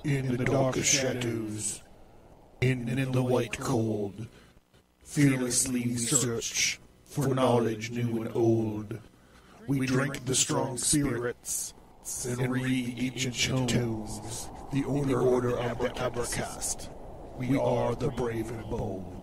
In the darkest shadows, in the white cold, fearlessly we search for knowledge new and old. We drink the strong spirits and read ancient tomes, the order of the Abercast. We are the brave and bold.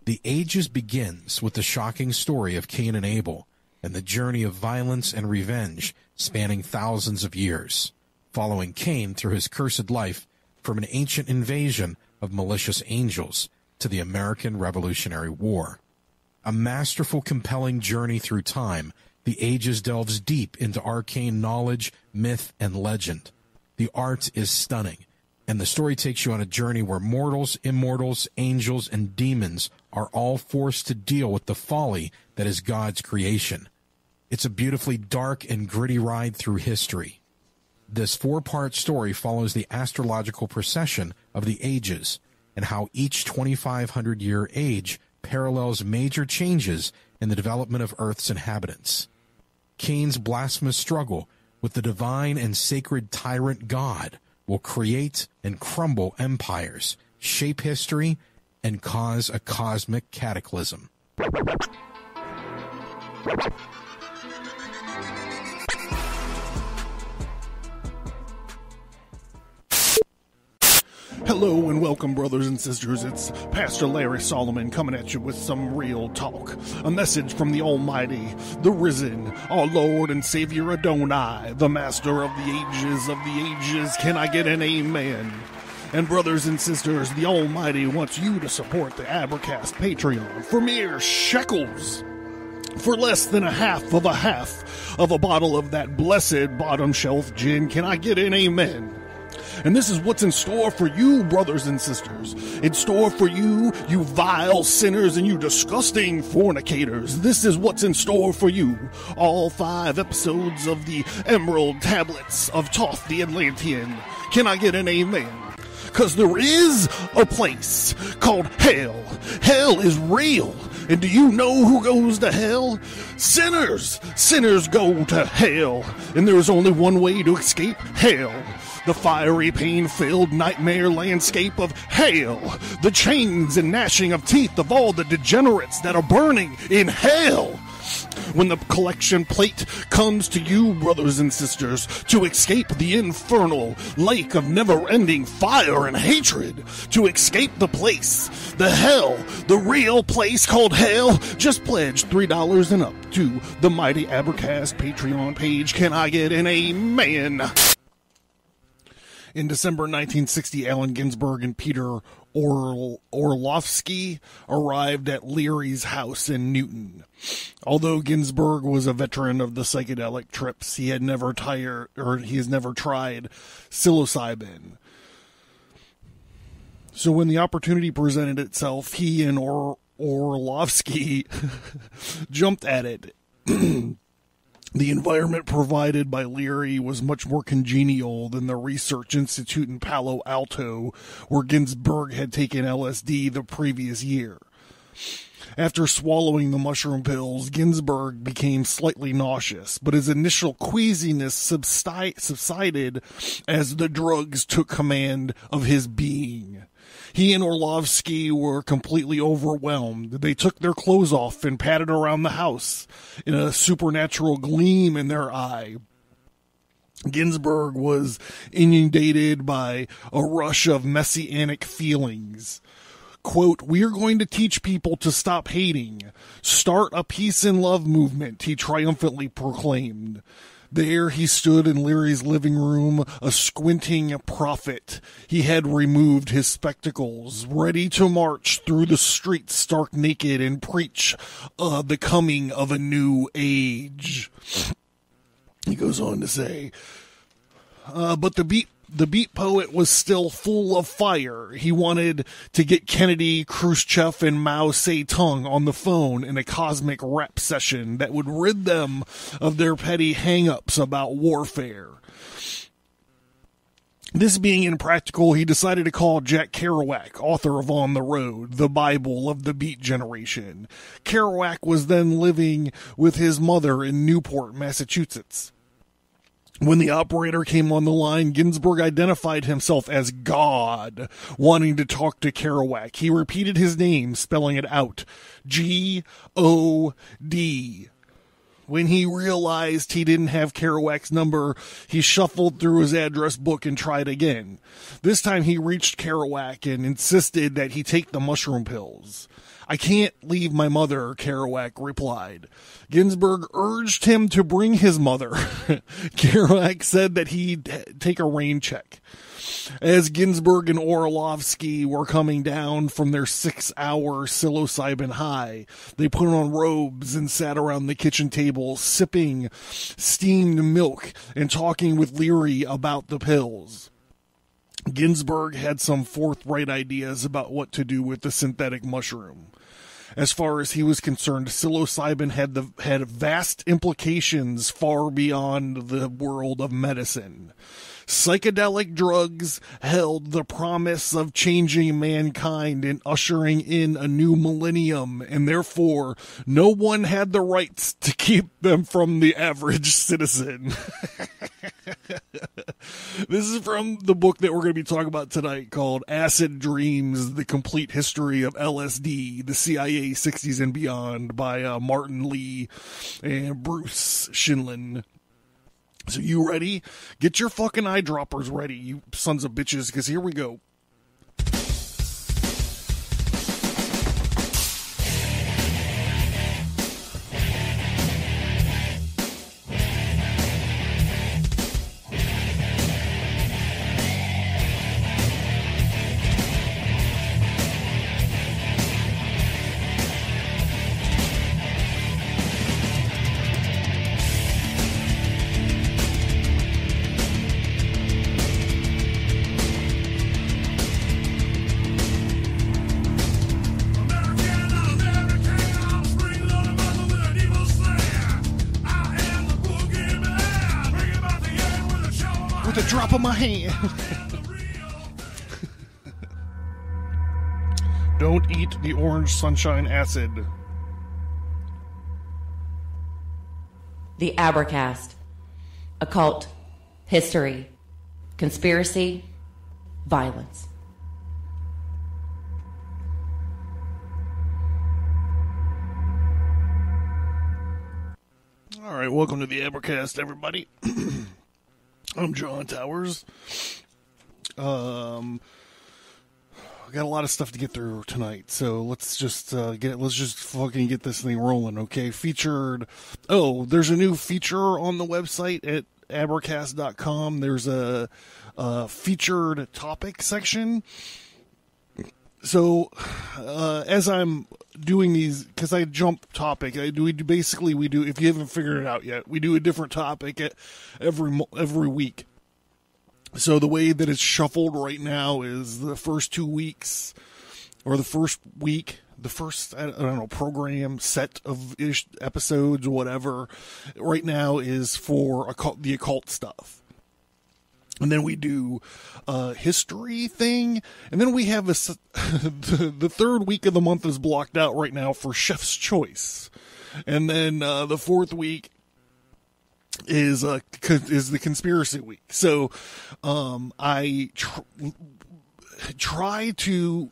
The Ages begins with the shocking story of Cain and Abel and the journey of violence and revenge spanning thousands of years, following Cain through his cursed life from an ancient invasion of malicious angels to the American Revolutionary War. A masterful, compelling journey through time, The Ages delves deep into arcane knowledge, myth, and legend. The art is stunning, and the story takes you on a journey where mortals, immortals, angels, and demons are all forced to deal with the folly that is God's creation. It's a beautifully dark and gritty ride through history. This 4-part story follows the astrological procession of the ages and how each 2,500-year age parallels major changes in the development of Earth's inhabitants. Cain's blasphemous struggle with the divine and sacred tyrant God will create and crumble empires, shape history, and cause a cosmic cataclysm. Hello and welcome, brothers and sisters. It's Pastor Larry Solomon coming at you with some real talk. A message from the Almighty, the risen, our Lord and Savior Adonai, the Master of the ages. Can I get an amen? And brothers and sisters, the Almighty wants you to support the Abercast Patreon for mere shekels. For less than a half of a bottle of that blessed bottom shelf gin. Can I get an amen? And this is what's in store for you, brothers and sisters. In store for you, you vile sinners and you disgusting fornicators. This is what's in store for you. All 5 episodes of the Emerald Tablets of Thoth the Atlantean. Can I get an amen? Because there is a place called hell. Hell is real. And do you know who goes to hell? Sinners. Sinners go to hell. And there is only one way to escape hell. The fiery, pain-filled nightmare landscape of hell. The chains and gnashing of teeth of all the degenerates that are burning in hell. When the collection plate comes to you, brothers and sisters, to escape the infernal lake of never-ending fire and hatred, to escape the place, the hell, the real place called hell, just pledge $3 and up to the Mighty Abercast Patreon page. Can I get an amen? In December 1960, Allen Ginsberg and Peter Orlovsky arrived at Leary's house in Newton. Although Ginsberg was a veteran of the psychedelic trips, he has never tried psilocybin. So when the opportunity presented itself, he and Orlovsky jumped at it. The environment provided by Leary was much more congenial than the research institute in Palo Alto, where Ginsberg had taken LSD the previous year. After swallowing the mushroom pills, Ginsberg became slightly nauseous, but his initial queasiness subsided as the drugs took command of his being. He and Orlovsky were completely overwhelmed. They took their clothes off and padded around the house in a supernatural gleam in their eye. Ginsberg was inundated by a rush of messianic feelings. Quote, "We are going to teach people to stop hating. Start a peace and love movement," he triumphantly proclaimed. There he stood in Leary's living room, a squinting prophet. He had removed his spectacles, ready to march through the streets stark naked and preach the coming of a new age. He goes on to say, but the The beat poet was still full of fire. He wanted to get Kennedy, Khrushchev, and Mao Zedong on the phone in a cosmic rap session that would rid them of their petty hang-ups about warfare. This being impractical, he decided to call Jack Kerouac, author of On the Road, the Bible of the Beat Generation. Kerouac was then living with his mother in Newport, Massachusetts. When the operator came on the line, Ginsberg identified himself as God, wanting to talk to Kerouac. He repeated his name, spelling it out. G-O-D. When he realized he didn't have Kerouac's number, he shuffled through his address book and tried again. This time he reached Kerouac and insisted that he take the mushroom pills. I can't leave my mother, Kerouac replied. Ginsberg urged him to bring his mother. Kerouac said that he'd take a rain check. As Ginsberg and Orlovsky were coming down from their 6-hour psilocybin high, they put on robes and sat around the kitchen table, sipping steamed milk and talking with Leary about the pills. Ginsberg had some forthright ideas about what to do with the synthetic mushroom. As far as he was concerned, psilocybin had vast implications far beyond the world of medicine. Psychedelic drugs held the promise of changing mankind and ushering in a new millennium, and therefore no one had the rights to keep them from the average citizen. This is from the book that we're going to be talking about tonight called Acid Dreams, The Complete History of LSD, the CIA, 60s and Beyond by Martin Lee and Bruce Shlain. So you ready? Get your fucking eyedroppers ready, you sons of bitches, because here we go. With a drop of my hand. Don't eat the orange sunshine acid. The Abercast. Occult. History. Conspiracy. Violence. All right, welcome to the Abercast, everybody. I'm John Towers. I got a lot of stuff to get through tonight, so let's just fucking get this thing rolling, okay? Featured. Oh, there's a new feature on the website at abercast.com. There's a featured topic section. So, as I'm doing these, because I jump topic, we do, if you haven't figured it out yet, we do a different topic every week. So the way that it's shuffled right now is the first 2 weeks, or the first week, the first, I don't know, program set of episodes or whatever, right now is for the occult stuff. And then we do a history thing. And then we have the third week of the month is blocked out right now for Chef's Choice. And then the fourth week is the conspiracy week. So I try to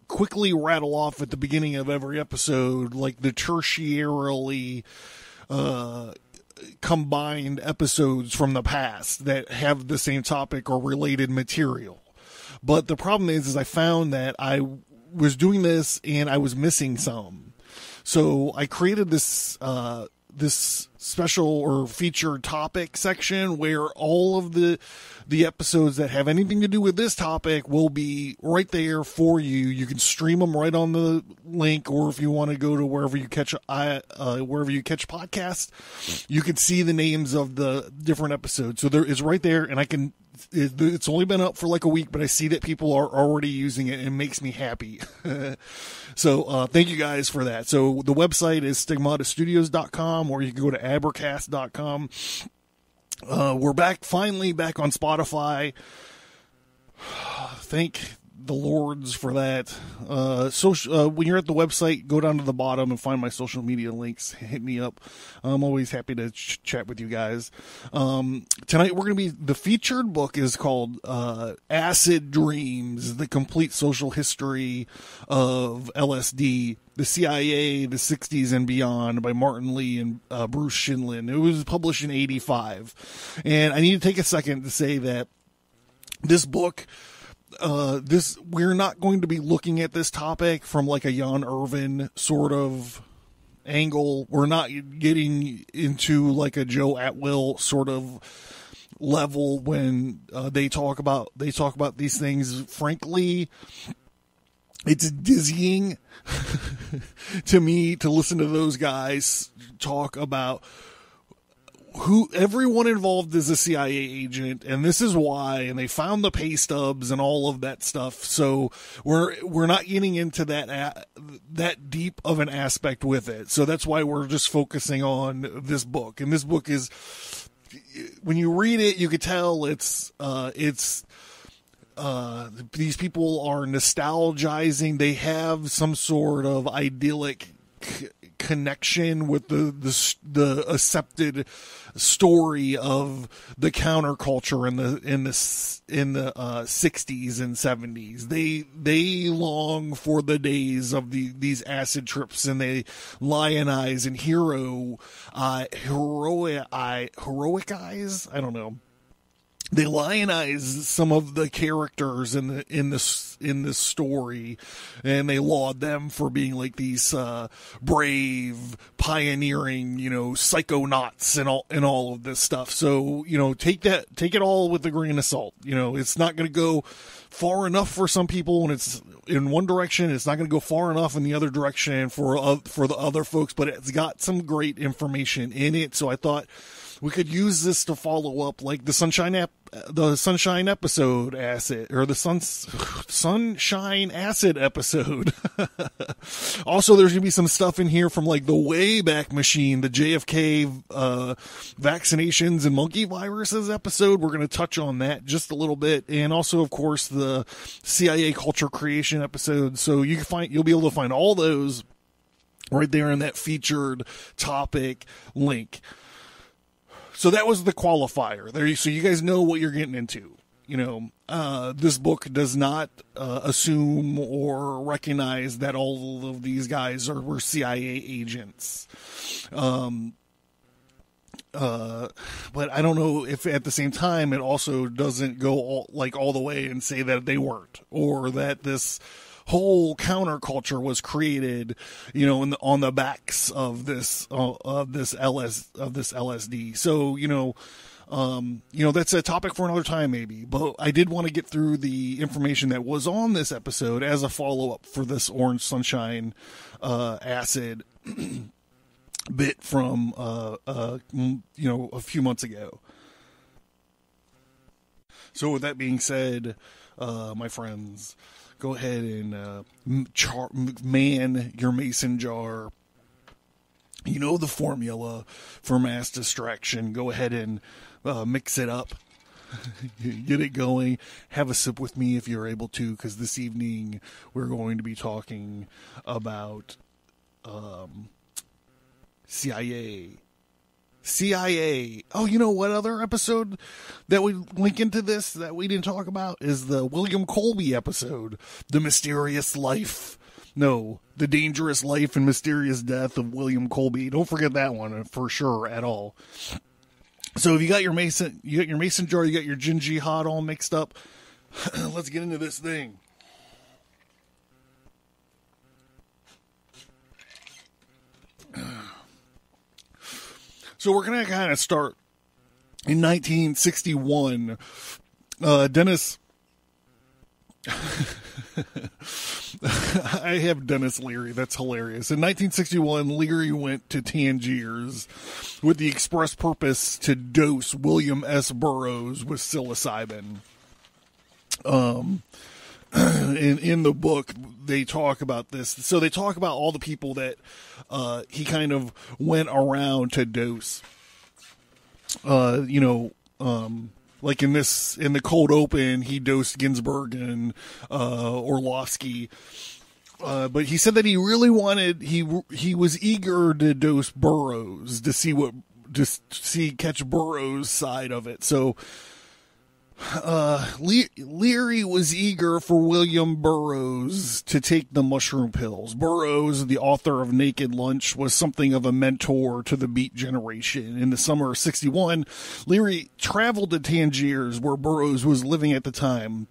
quickly rattle off at the beginning of every episode, like the tertiarily combined episodes from the past that have the same topic or related material. But the problem is I found that I was doing this and I was missing some. So I created this special or featured topic section where all of the episodes that have anything to do with this topic will be right there for you. You can stream them right on the link, or if you want to go to wherever you catch podcasts, you can see the names of the different episodes. So there is right there, and it's only been up for like a week, but I see that people are already using it, and it makes me happy. So thank you guys for that. So the website is stigmatastudios.com, or you can go to abercast.com. We're finally back on Spotify. Thank the Lords for that. When you're at the website, go down to the bottom and find my social media links. Hit me up. I'm always happy to chat with you guys. Tonight the featured book is called Acid Dreams, The Complete Social History of LSD, the CIA, the 60s and Beyond, by Martin Lee and Bruce Shinlin. It was published in 1985. And I need to take a second to say that this book, we're not going to be looking at this topic from like a Jan Irvin sort of angle. We're not getting into like a Joe Atwill sort of level when they talk about these things. Frankly, it's dizzying to me to listen to those guys talk about who everyone involved is a CIA agent, and this is why, and they found the pay stubs and all of that stuff. So we're not getting into that deep of an aspect with it. So that's why we're just focusing on this book. And this book is, when you read it, you could tell these people are nostalgizing. They have some sort of idyllic connection with the accepted story of the counterculture in the 60s and 70s. They long for the days of these acid trips, and they lionize and heroicize. I don't know. They lionize some of the characters in this story, and they laud them for being like these brave, pioneering, psychonauts and all of this stuff. So take it all with a grain of salt. It's not going to go far enough for some people when it's in one direction. It's not going to go far enough in the other direction for the other folks. But it's got some great information in it. So I thought we could use this to follow up like the Sunshine episode acid, or the Sunshine acid episode. Also, there's gonna be some stuff in here from like the Wayback Machine, the JFK vaccinations and monkey viruses episode. We're gonna touch on that just a little bit, and also, of course, the CIA culture creation episode. So you'll be able to find all those right there in that featured topic link. So that was the qualifier there. So you guys know what you're getting into. This book does not assume or recognize that all of these guys were CIA agents. But I don't know if at the same time it also doesn't go all the way and say that they weren't, or that this whole counterculture was created, on the backs of this LSD. So, that's a topic for another time maybe, but I did want to get through the information that was on this episode as a follow-up for this Orange Sunshine, acid bit from, a few months ago. So with that being said, my friends, go ahead and man your mason jar. You know the formula for mass distraction. Go ahead and mix it up. Get it going. Have a sip with me if you're able to, because this evening we're going to be talking about CIA. Oh, you know what other episode that we link into this that we didn't talk about is the William Colby episode, The Dangerous Life and Mysterious Death of William Colby. Don't forget that one for sure at all. So if you got your mason jar, you got your gin jihad all mixed up. Let's get into this thing. So we're going to kind of start in 1961. Dennis... I have Dennis Leary. That's hilarious. In 1961, Leary went to Tangiers with the express purpose to dose William S. Burroughs with psilocybin. In the book, they talk about this. So they talk about all the people that he kind of went around to dose. Like in the cold open, he dosed Ginsburg and Orlovsky. But he said that he really wanted, he was eager to dose Burroughs to catch Burroughs' side of it. So Leary was eager for William Burroughs to take the mushroom pills. Burroughs, the author of Naked Lunch, was something of a mentor to the Beat generation. In the summer of 61, Leary traveled to Tangiers, where Burroughs was living at the time.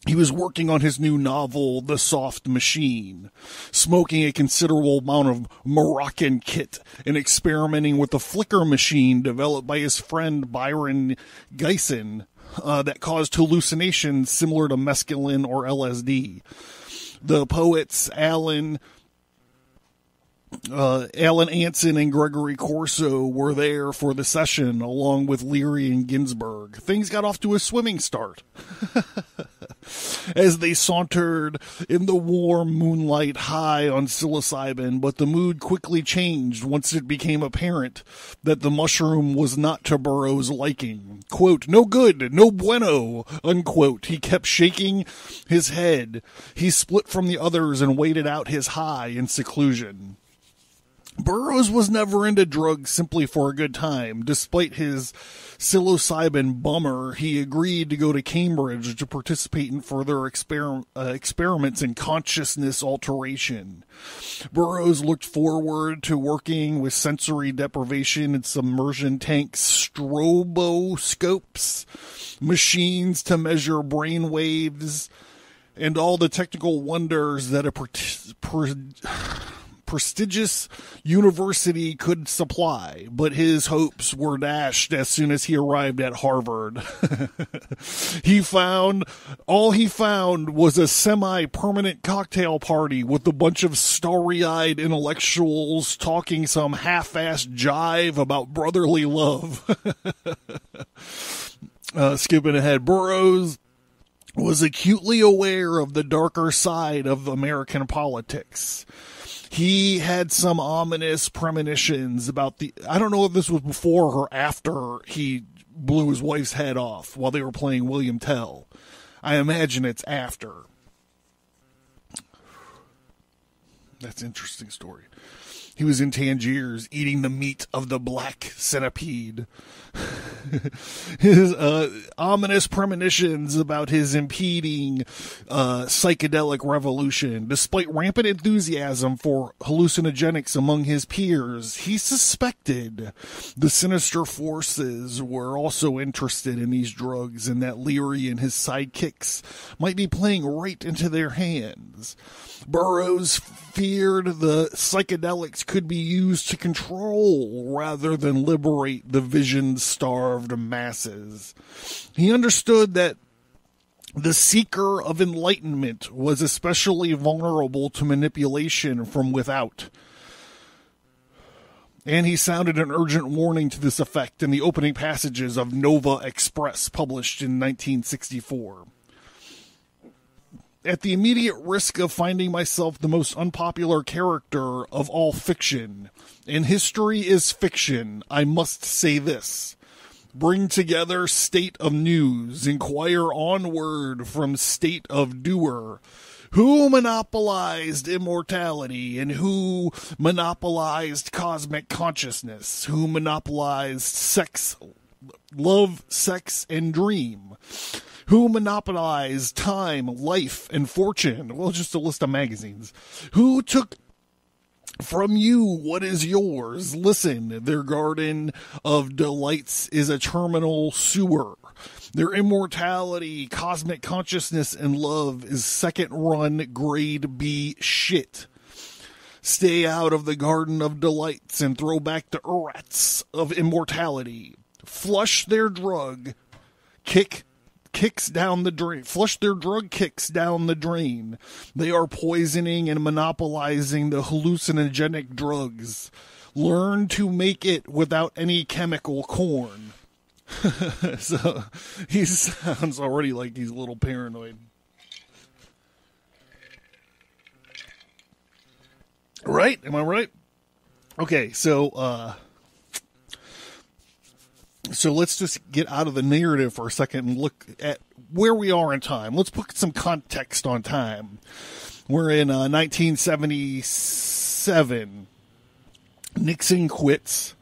He was working on his new novel, The Soft Machine, smoking a considerable amount of Moroccan kit and experimenting with the flicker machine developed by his friend Byron Geisen. That caused hallucinations similar to mescaline or LSD. The poets Alan Anson and Gregory Corso were there for the session, along with Leary and Ginsburg. Things got off to a swimming start. As they sauntered in the warm moonlight high on psilocybin, but the mood quickly changed once it became apparent that the mushroom was not to Burroughs' liking. Quote, "No good, no bueno," unquote. He kept shaking his head. He split from the others and waited out his high in seclusion. Burroughs was never into drugs simply for a good time. Despite his psilocybin bummer, he agreed to go to Cambridge to participate in further experiments in consciousness alteration. Burroughs looked forward to working with sensory deprivation and submersion tanks, stroboscopes, machines to measure brain waves, and all the technical wonders that a prestigious university could supply, but his hopes were dashed as soon as he arrived at Harvard. All he found was a semi-permanent cocktail party with a bunch of starry-eyed intellectuals talking some half-assed jive about brotherly love. Skipping ahead, Burroughs was acutely aware of the darker side of American politics. He had some ominous premonitions about I don't know if this was before or after he blew his wife's head off while they were playing William Tell. I imagine it's after. That's an interesting story. He was in Tangiers eating the meat of the black centipede. His ominous premonitions about his impeding psychedelic revolution. Despite rampant enthusiasm for hallucinogenics among his peers, he suspected the sinister forces were also interested in these drugs and that Leary and his sidekicks might be playing right into their hands. Burroughs feared the psychedelics could be used to control rather than liberate the vision-starved masses. He understood that the seeker of enlightenment was especially vulnerable to manipulation from without. And he sounded an urgent warning to this effect in the opening passages of Nova Express, published in 1964. At the immediate risk of finding myself the most unpopular character of all fiction, and history is fiction, I must say this. Bring together state of news, inquire onward from state of doer. Who monopolized immortality, and who monopolized cosmic consciousness? Who monopolized sex, love, sex, and dream? Who monopolized time, life, and fortune? Well, just a list of magazines. Who took from you what is yours? Listen, their garden of delights is a terminal sewer. Their immortality, cosmic consciousness, and love is second-run grade B shit. Stay out of the garden of delights and throw back the urats of immortality. Flush their drug kicks down the drain. Flush their drug kicks down the drain. They are poisoning and monopolizing the hallucinogenic drugs. Learn to make it without any chemical corn. So he sounds already like he's a little paranoid. Right? Am I right? Okay, so let's just get out of the narrative for a second and look at where we are in time. Let's put some context on time. We're in 1977. Nixon quits.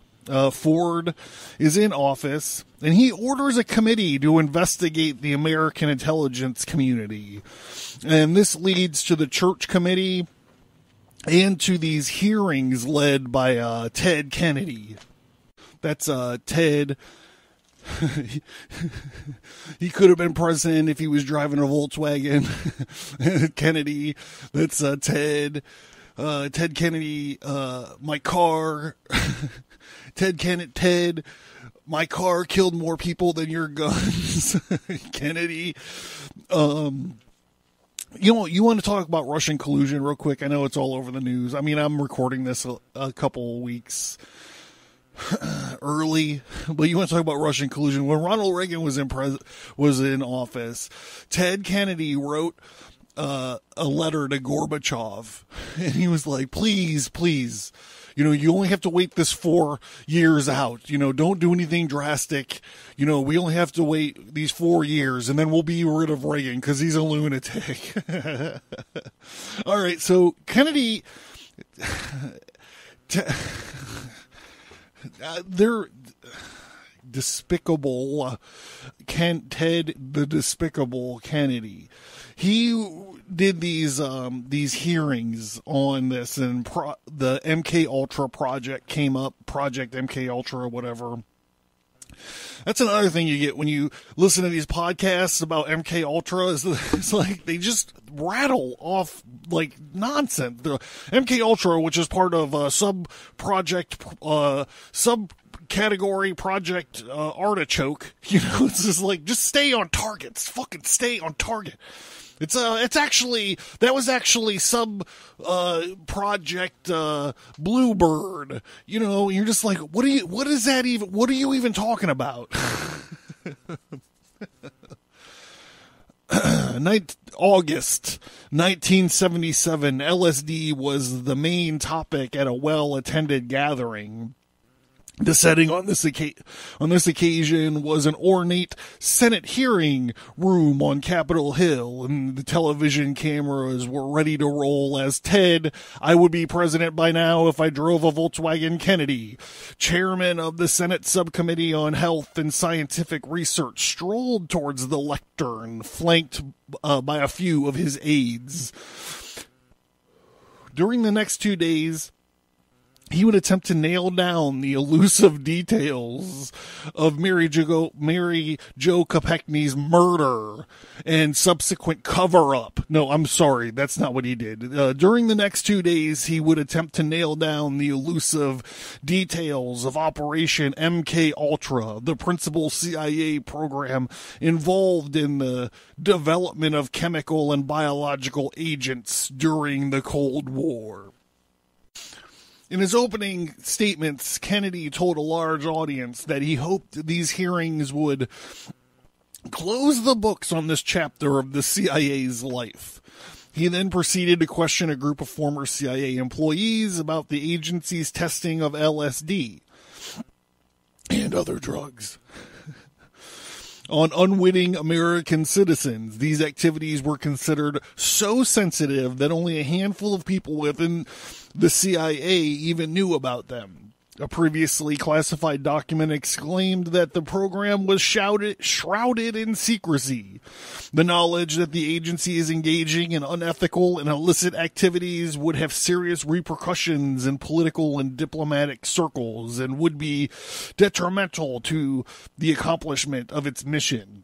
Ford is in office, and he orders a committee to investigate the American intelligence community. And this leads to the Church Committee and to these hearings led by Ted Kennedy. That's Ted. He could have been president if he was driving a Volkswagen. Kennedy. That's Ted. Ted Kennedy. My car. Ted. My car killed more people than your guns. Kennedy. You want to talk about Russian collusion real quick? I know it's all over the news. I mean, I'm recording this a couple weeks early, but you want to talk about Russian collusion? When Ronald Reagan was in office, Ted Kennedy wrote a letter to Gorbachev, and he was like, please, you only have to wait this 4 years out. Don't do anything drastic. We only have to wait these 4 years, and then we'll be rid of Reagan because he's a lunatic. All right, so Kennedy, they're despicable. Ted, the despicable Kennedy. He did these hearings on this, and the MK Ultra project came up, Project MK Ultra or whatever. That's another thing you get when you listen to these podcasts about MK Ultra. It's like they just rattle off like nonsense. The MK Ultra, which is part of subcategory project Artichoke. It's just like, just stay on target. Fucking stay on target. It's actually, that was actually project Bluebird. You're just like, what are you even talking about? August 1977, LSD was the main topic at a well-attended gathering. The setting on this occasion was an ornate Senate hearing room on Capitol Hill, and the television cameras were ready to roll as Ted, I would be president by now if I drove a Volkswagen Kennedy, chairman of the Senate Subcommittee on Health and Scientific Research, strolled towards the lectern, flanked by a few of his aides. During the next 2 days, he would attempt to nail down the elusive details of Mary Jo Kopechne's murder and subsequent cover-up. No, I'm sorry, that's not what he did. During the next 2 days, he would attempt to nail down the elusive details of Operation MK Ultra, the principal CIA program involved in the development of chemical and biological agents during the Cold War. In his opening statements, Kennedy told a large audience that he hoped these hearings would close the books on this chapter of the CIA's life. He then proceeded to question a group of former CIA employees about the agency's testing of LSD and other drugs on unwitting American citizens. These activities were considered so sensitive that only a handful of people within the CIA even knew about them. A previously classified document exclaimed that the program was shrouded in secrecy. The knowledge that the agency is engaging in unethical and illicit activities would have serious repercussions in political and diplomatic circles and would be detrimental to the accomplishment of its mission.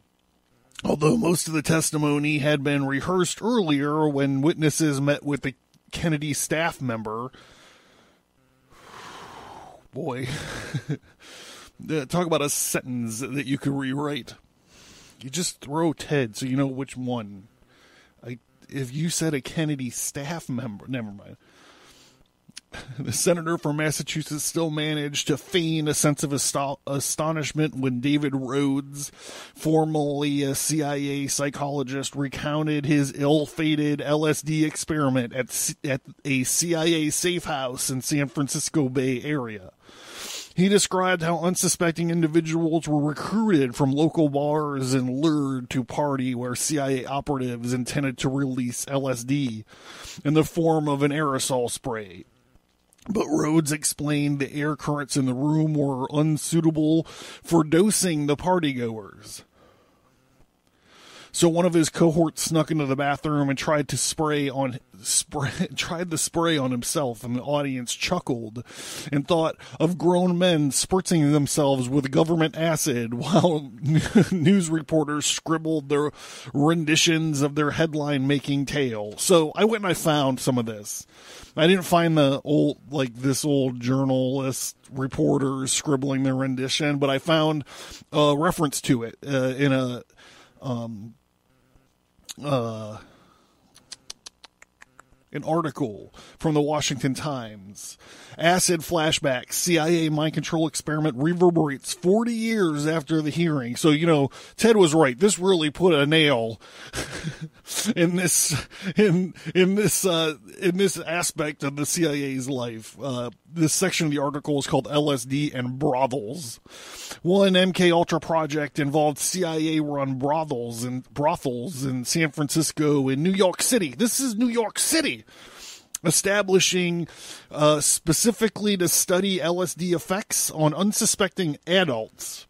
Although most of the testimony had been rehearsed earlier when witnesses met with the Kennedy staff member, Boy. Talk about a sentence that you could rewrite. You just throw Ted so you know which one. If you said a Kennedy staff member, never mind. The senator from Massachusetts still managed to feign a sense of astonishment when David Rhodes, formerly a CIA psychologist, recounted his ill-fated LSD experiment at a CIA safe house in San Francisco Bay Area. He described how unsuspecting individuals were recruited from local bars and lured to party where CIA operatives intended to release LSD in the form of an aerosol spray. But Rhodes explained the air currents in the room were unsuitable for dosing the partygoers. So one of his cohorts snuck into the bathroom and tried the spray on himself, and the audience chuckled and thought of grown men spritzing themselves with government acid while news reporters scribbled their renditions of their headline-making tale. So I went and I found some of this. I didn't find this old journalist reporters scribbling their rendition, but I found a reference to it in an article from the Washington Times. Acid flashback, CIA mind control experiment reverberates 40 years after the hearing. So, Ted was right. This really put a nail in this aspect of the CIA's life. This section of the article is called LSD and Brothels. One MK Ultra project involved CIA-run brothels in San Francisco and New York City. This is New York City. Establishing specifically to study LSD effects on unsuspecting adults.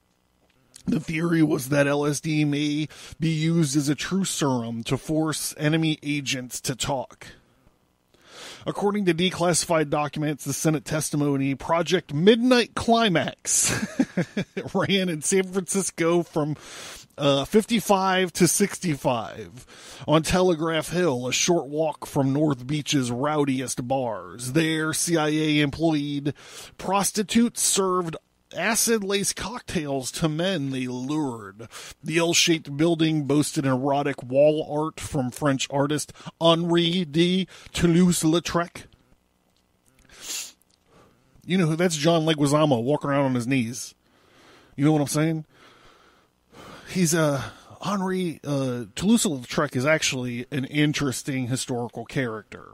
The theory was that LSD may be used as a true serum to force enemy agents to talk. According to declassified documents, the Senate testimony, Project Midnight Climax ran in San Francisco from 55 to 65 on Telegraph Hill, a short walk from North Beach's rowdiest bars. There, CIA employed prostitutes served acid-laced cocktails to men they lured. The L-shaped building boasted erotic wall art from French artist Henri de Toulouse-Lautrec. You know who? That's John Leguizamo walking around on his knees. You know what I'm saying? He's Henri Toulouse-Lautrec is actually an interesting historical character.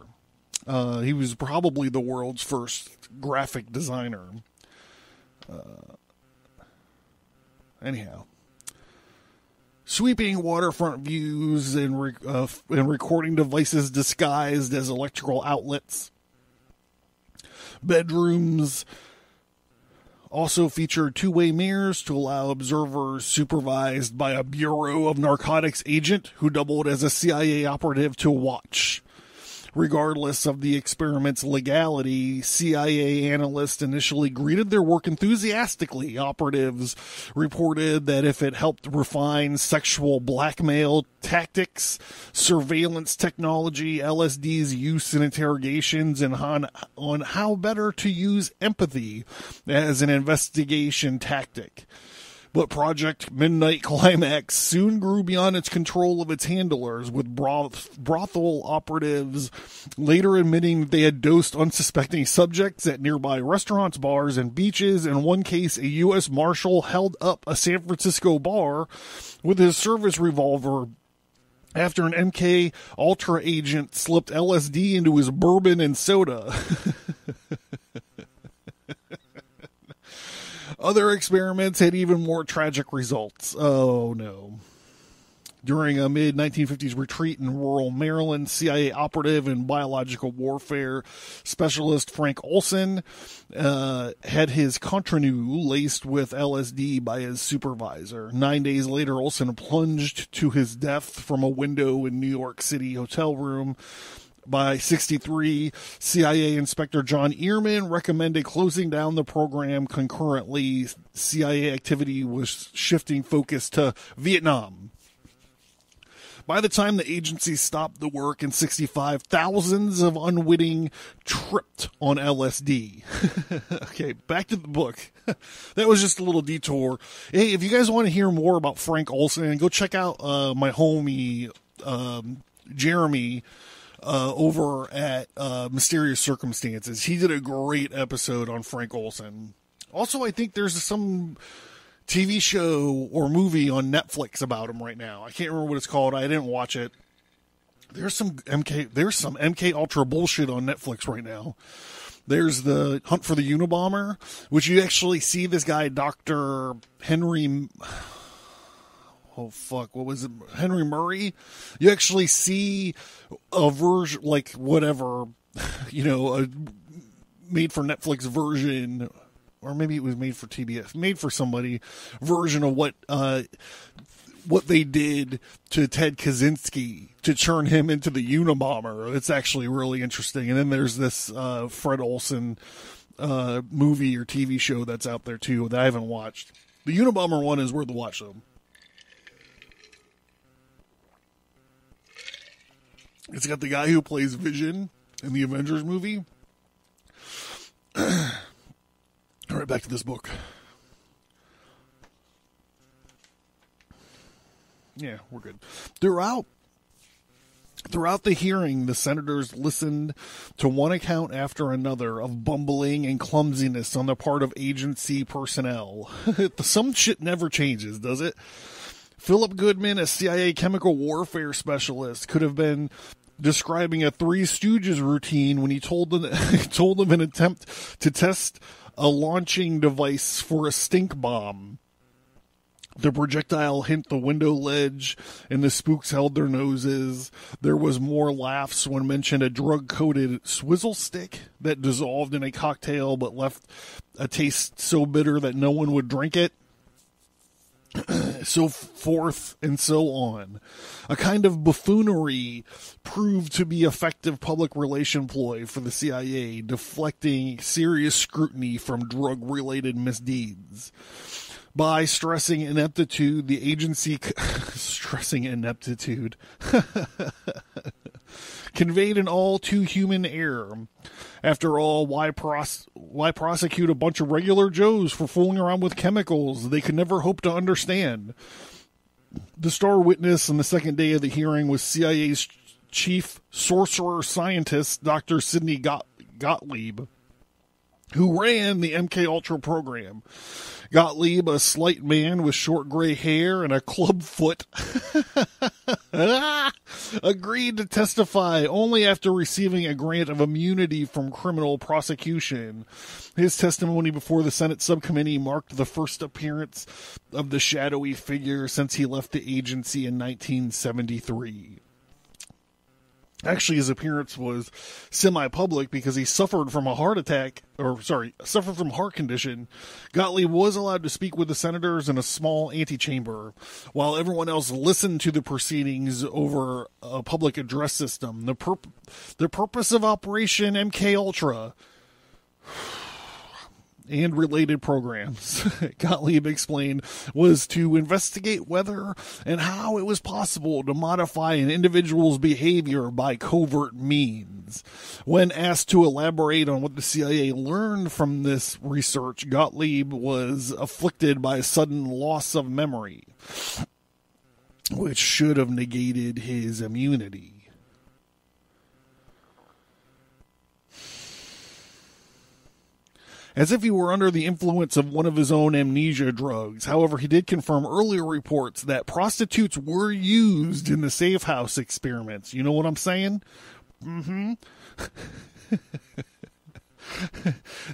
He was probably the world's first graphic designer. Anyhow, sweeping waterfront views and recording devices disguised as electrical outlets. Bedrooms also featured two-way mirrors to allow observers supervised by a Bureau of Narcotics agent who doubled as a CIA operative to watch. Regardless of the experiment's legality, CIA analysts initially greeted their work enthusiastically. Operatives reported that if it helped refine sexual blackmail tactics, surveillance technology, LSD's use in interrogations, and on how better to use empathy as an investigation tactic. But Project Midnight Climax soon grew beyond its control of its handlers, with brothel operatives later admitting that they had dosed unsuspecting subjects at nearby restaurants, bars, and beaches. In one case, a U.S. Marshal held up a San Francisco bar with his service revolver after an MK Ultra agent slipped LSD into his bourbon and soda. Other experiments had even more tragic results. Oh, no. During a mid-1950s retreat in rural Maryland, CIA operative and biological warfare specialist Frank Olson had his contrenou laced with LSD by his supervisor. 9 days later, Olson plunged to his death from a window in New York City hotel room. By 1963, CIA Inspector John Ehrman recommended closing down the program. Concurrently, CIA activity was shifting focus to Vietnam. By the time the agency stopped the work in 65, thousands of unwitting tripped on LSD. Okay, back to the book. That was just a little detour. Hey, if you guys want to hear more about Frank Olson, go check out my homie Jeremy over at Mysterious Circumstances. He did a great episode on Frank Olson. Also, I think there's some TV show or movie on Netflix about him right now. I can't remember what it's called. I didn't watch it. There's some MK Ultra bullshit on Netflix right now. There's the Hunt for the Unabomber, which you actually see this guy, Dr. Henry. Oh fuck! What was it? Henry Murray. You actually see a version, like whatever, a made for Netflix version. Or maybe it was made for TBS, made for somebody, version of what they did to Ted Kaczynski to turn him into the Unabomber. It's actually really interesting. And then there's this Fred Olson movie or TV show that's out there too that I haven't watched. The Unabomber one is worth the watch though. It's got the guy who plays Vision in the Avengers movie. All right, back to this book. Yeah, we're good. Throughout the hearing, the senators listened to one account after another of bumbling and clumsiness on the part of agency personnel. Some shit never changes, does it? Philip Goodman, a CIA chemical warfare specialist, could have been describing a Three Stooges routine when he told them an attempt to test a launching device for a stink bomb. The projectile hit the window ledge, and the spooks held their noses. There was more laughs when mentioned a drug-coated swizzle stick that dissolved in a cocktail but left a taste so bitter that no one would drink it. So forth and so on. A kind of buffoonery proved to be effective public relation ploy for the CIA, deflecting serious scrutiny from drug-related misdeeds. By stressing ineptitude, the agency conveyed an all too human air. After all, why prosecute a bunch of regular Joes for fooling around with chemicals they could never hope to understand? The star witness on the second day of the hearing was CIA's chief sorcerer scientist, Dr. Sidney Gottlieb, who ran the MK Ultra program. Gottlieb, a slight man with short gray hair and a club foot, agreed to testify only after receiving a grant of immunity from criminal prosecution. His testimony before the Senate subcommittee marked the first appearance of the shadowy figure since he left the agency in 1973. Actually, his appearance was semi-public because he suffered from heart condition. Gottlieb was allowed to speak with the senators in a small antechamber, while everyone else listened to the proceedings over a public address system. The purpose of Operation MK Ultra and related programs, Gottlieb explained, was to investigate whether and how it was possible to modify an individual's behavior by covert means. When asked to elaborate on what the CIA learned from this research, Gottlieb was afflicted by a sudden loss of memory, which should have negated his immunity. As if he were under the influence of one of his own amnesia drugs. However, he did confirm earlier reports that prostitutes were used in the safe house experiments. You know what I'm saying? Mm-hmm.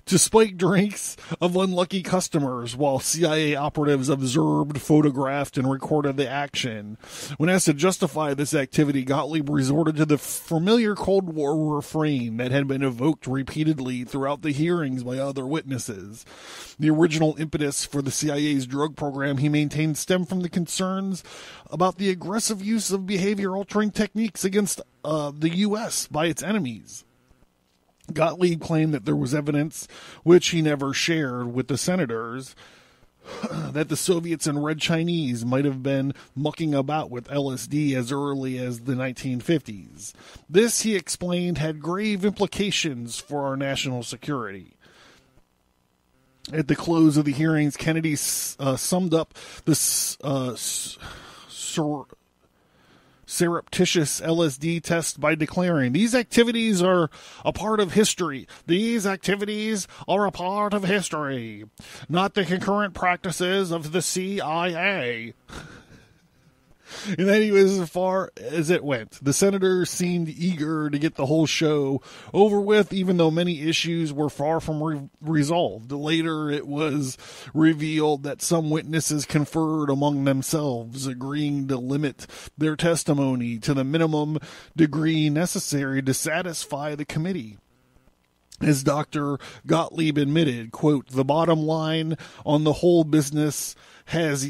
To spike drinks of unlucky customers while CIA operatives observed, photographed, and recorded the action. When asked to justify this activity, Gottlieb resorted to the familiar Cold War refrain that had been evoked repeatedly throughout the hearings by other witnesses. The original impetus for the CIA's drug program, he maintained, stemmed from the concerns about the aggressive use of behavior-altering techniques against the U.S. by its enemies. Gottlieb claimed that there was evidence, which he never shared with the senators, that the Soviets and Red Chinese might have been mucking about with LSD as early as the 1950s. This, he explained, had grave implications for our national security. At the close of the hearings, Kennedy summed up this surreptitious LSD test by declaring, "These activities are a part of history. These activities are a part of history, not the concurrent practices of the CIA." And then he was as far as it went. The senator seemed eager to get the whole show over with, even though many issues were far from resolved. Later, it was revealed that some witnesses conferred among themselves, agreeing to limit their testimony to the minimum degree necessary to satisfy the committee. As Dr. Gottlieb admitted, quote, "The bottom line on the whole business has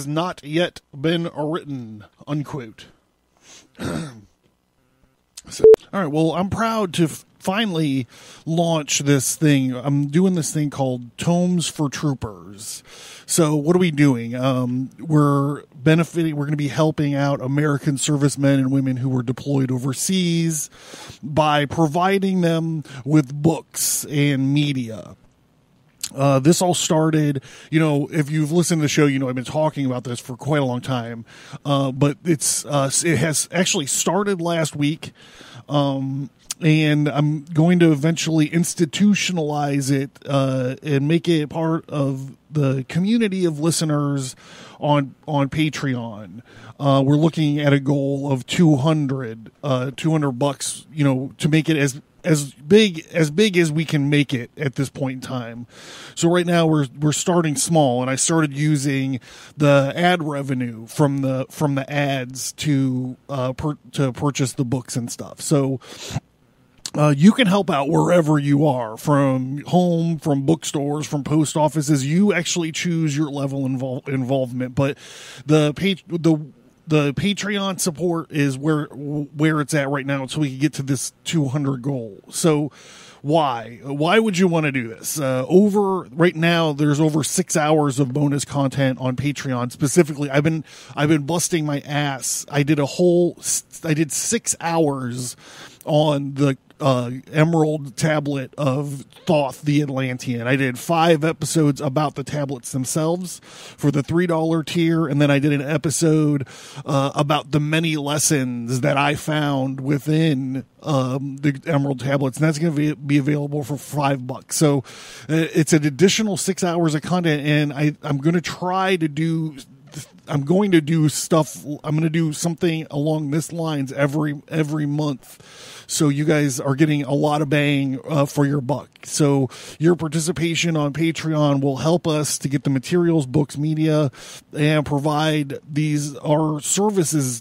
not yet been written," unquote. So, all right, well, I'm proud to finally launch this thing. I'm doing this thing called Tomes for Troopers. So what are we doing? We're benefiting, we're going to be helping out American servicemen and women who were deployed overseas by providing them with books and media. This all started, if you've listened to the show, I've been talking about this for quite a long time. But it has actually started last week. And I'm going to eventually institutionalize it, and make it part of the community of listeners on Patreon. We're looking at a goal of $200 to make it as big as we can make it at this point in time. So right now we're starting small, and I started using the ad revenue from the ads to purchase the books and stuff. So you can help out wherever you are, from home, from bookstores, from post offices. You actually choose your level of involvement, but the Patreon support is where it's at right now until we can get to this 200 goal. So why would you want to do this? Right now, there's over 6 hours of bonus content on Patreon. Specifically, I've been busting my ass. I did 6 hours on the Emerald tablet of Thoth the Atlantean. I did 5 episodes about the tablets themselves for the $3 tier, and then I did an episode about the many lessons that I found within the Emerald tablets, and that's going to be available for $5. So it's an additional 6 hours of content, and I'm going to try to do. I'm going to do stuff. I'm going to do something along this lines every month. So you guys are getting a lot of bang for your buck. So your participation on Patreon will help us to get the materials, books, media, and provide our services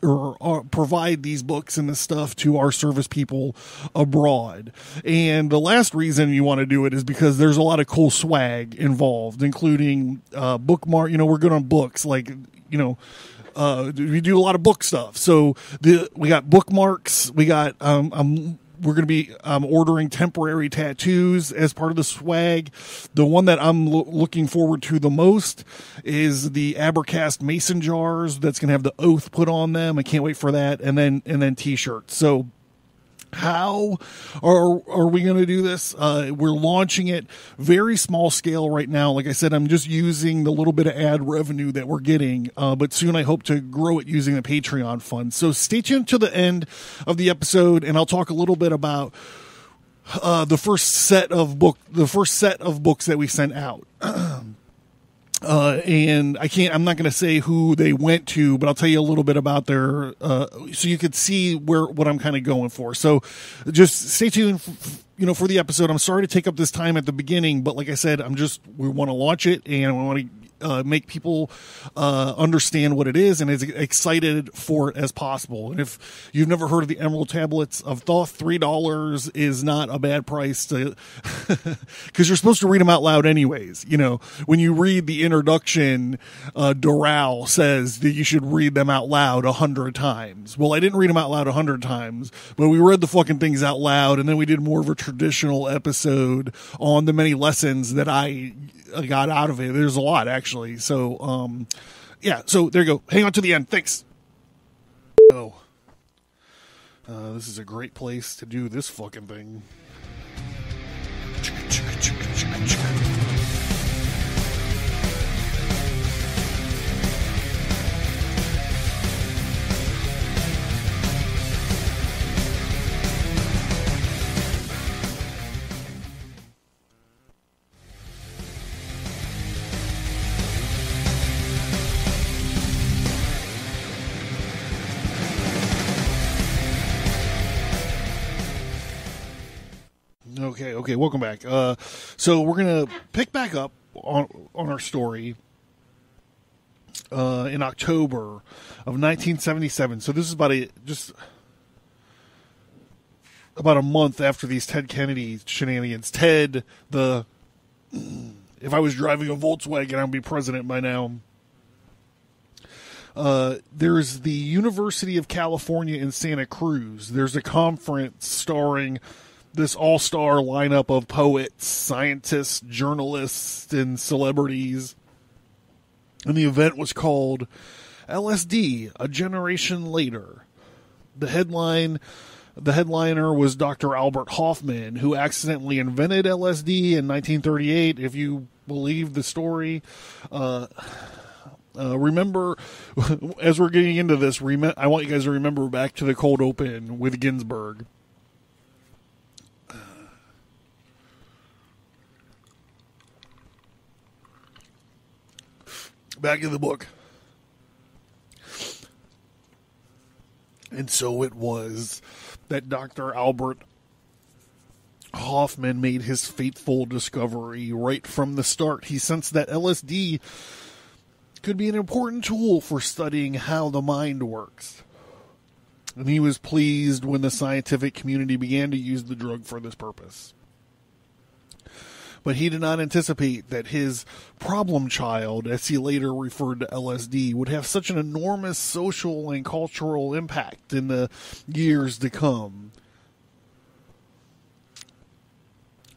or provide these books and this stuff to our service people abroad. And the last reason you want to do it is because there's a lot of cool swag involved, including bookmark. We're good on books, like we do a lot of book stuff. So we got bookmarks. We got we're going to be ordering temporary tattoos as part of the swag. The one that I'm looking forward to the most is the Abercast mason jars. That's going to have the oath put on them. I can't wait for that. And then t-shirts. So how are we going to do this? We're launching it very small scale right now. Like I said, I'm just using the little bit of ad revenue that we're getting, but soon I hope to grow it using the Patreon fund. So stay tuned to the end of the episode, and I'll talk a little bit about the first set of books that we sent out. And I'm not going to say who they went to, but I'll tell you a little bit about their, so you could see what I'm kind of going for. So just stay tuned, for the episode. I'm sorry to take up this time at the beginning, but like I said, we want to launch it, and we want to make people understand what it is and as excited for it as possible. And if you've never heard of the Emerald Tablets of Thoth, $3 is not a bad price to, because you're supposed to read them out loud anyways. You know, when you read the introduction, Doral says that you should read them out loud 100 times. Well, I didn't read them out loud 100 times, but we read the fucking things out loud, and then we did more of a traditional episode on the many lessons that I got out of it. There's a lot, actually. So, yeah, so there you go. Hang on to the end. Thanks. Oh, this is a great place to do this fucking thing. Okay, welcome back. So we're going to pick back up on our story in October of 1977. So this is about a month after these Ted Kennedy shenanigans. Ted, if I was driving a Volkswagen, I'd be president by now. There's the University of California in Santa Cruz. There's a conference starring this all-star lineup of poets, scientists, journalists, and celebrities. And the event was called LSD, A Generation Later. The headliner was Dr. Albert Hofmann, who accidentally invented LSD in 1938, if you believe the story. Remember, as we're getting into this, I want you guys to remember back to the cold open with Ginsburg. Back in the book. And so it was that Dr. Albert Hofmann made his fateful discovery right from the start. He sensed that LSD could be an important tool for studying how the mind works. And he was pleased when the scientific community began to use the drug for this purpose. But he did not anticipate that his problem child, as he later referred to LSD, would have such an enormous social and cultural impact in the years to come.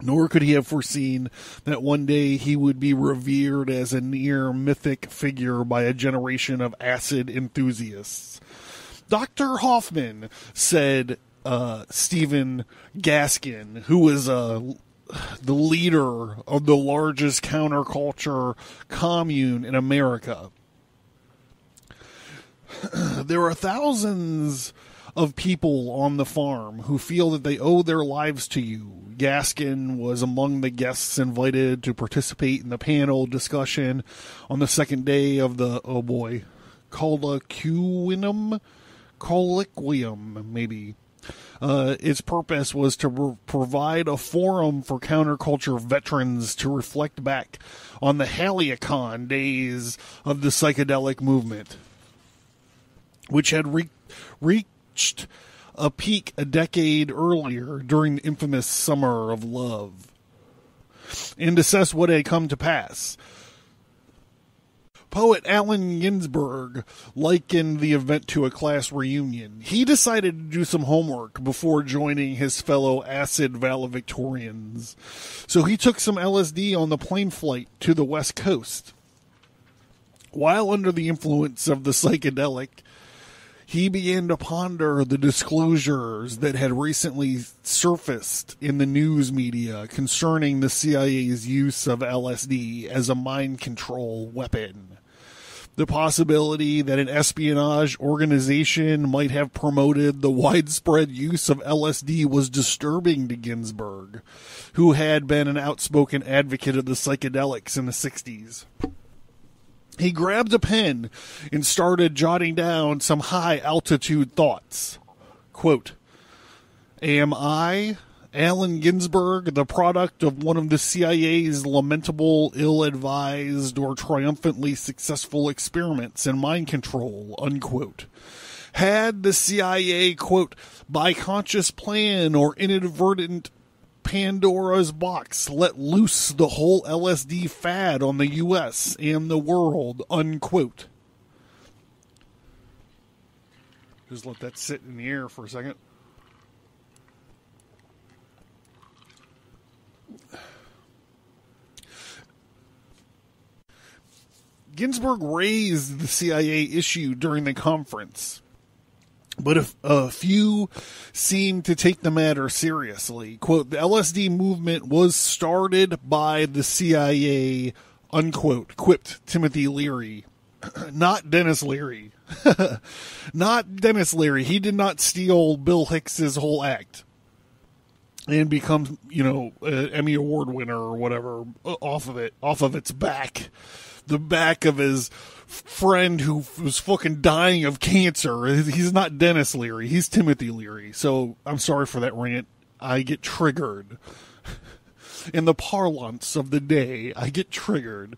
Nor could he have foreseen that one day he would be revered as a near mythic figure by a generation of acid enthusiasts. Dr. Hoffman, said Stephen Gaskin, who was the leader of the largest counterculture commune in America. There are thousands of people on the farm who feel that they owe their lives to you. Gaskin was among the guests invited to participate in the panel discussion on the second day of the, Colloquium, maybe. Its purpose was to provide a forum for counterculture veterans to reflect back on the Haliacon days of the psychedelic movement, which had reached a peak a decade earlier during the infamous Summer of Love, and assess what had come to pass. Poet Allen Ginsberg likened the event to a class reunion. He decided to do some homework before joining his fellow acid valedictorians. So he took some LSD on the plane flight to the West Coast. While under the influence of the psychedelic, he began to ponder the disclosures that had recently surfaced in the news media concerning the CIA's use of LSD as a mind control weapon. The possibility that an espionage organization might have promoted the widespread use of LSD was disturbing to Ginsberg, who had been an outspoken advocate of the psychedelics in the 60s. He grabbed a pen and started jotting down some high-altitude thoughts. Quote, "Am I Allen Ginsberg, the product of one of the CIA's lamentable, ill-advised, or triumphantly successful experiments in mind control, unquote. Had the CIA, quote, by conscious plan or inadvertent Pandora's box, let loose the whole LSD fad on the U.S. and the world, unquote. Just let that sit in the air for a second. Ginsburg raised the CIA issue during the conference, but a few seemed to take the matter seriously. Quote, the LSD movement was started by the CIA, unquote, quipped Timothy Leary. Not Dennis Leary. Not Dennis Leary. He did not steal Bill Hicks's whole act and become, an Emmy Award winner or whatever off of its back. The back of his friend who was fucking dying of cancer. He's not Dennis Leary. He's Timothy Leary. So I'm sorry for that rant. I get triggered. In the parlance of the day, I get triggered.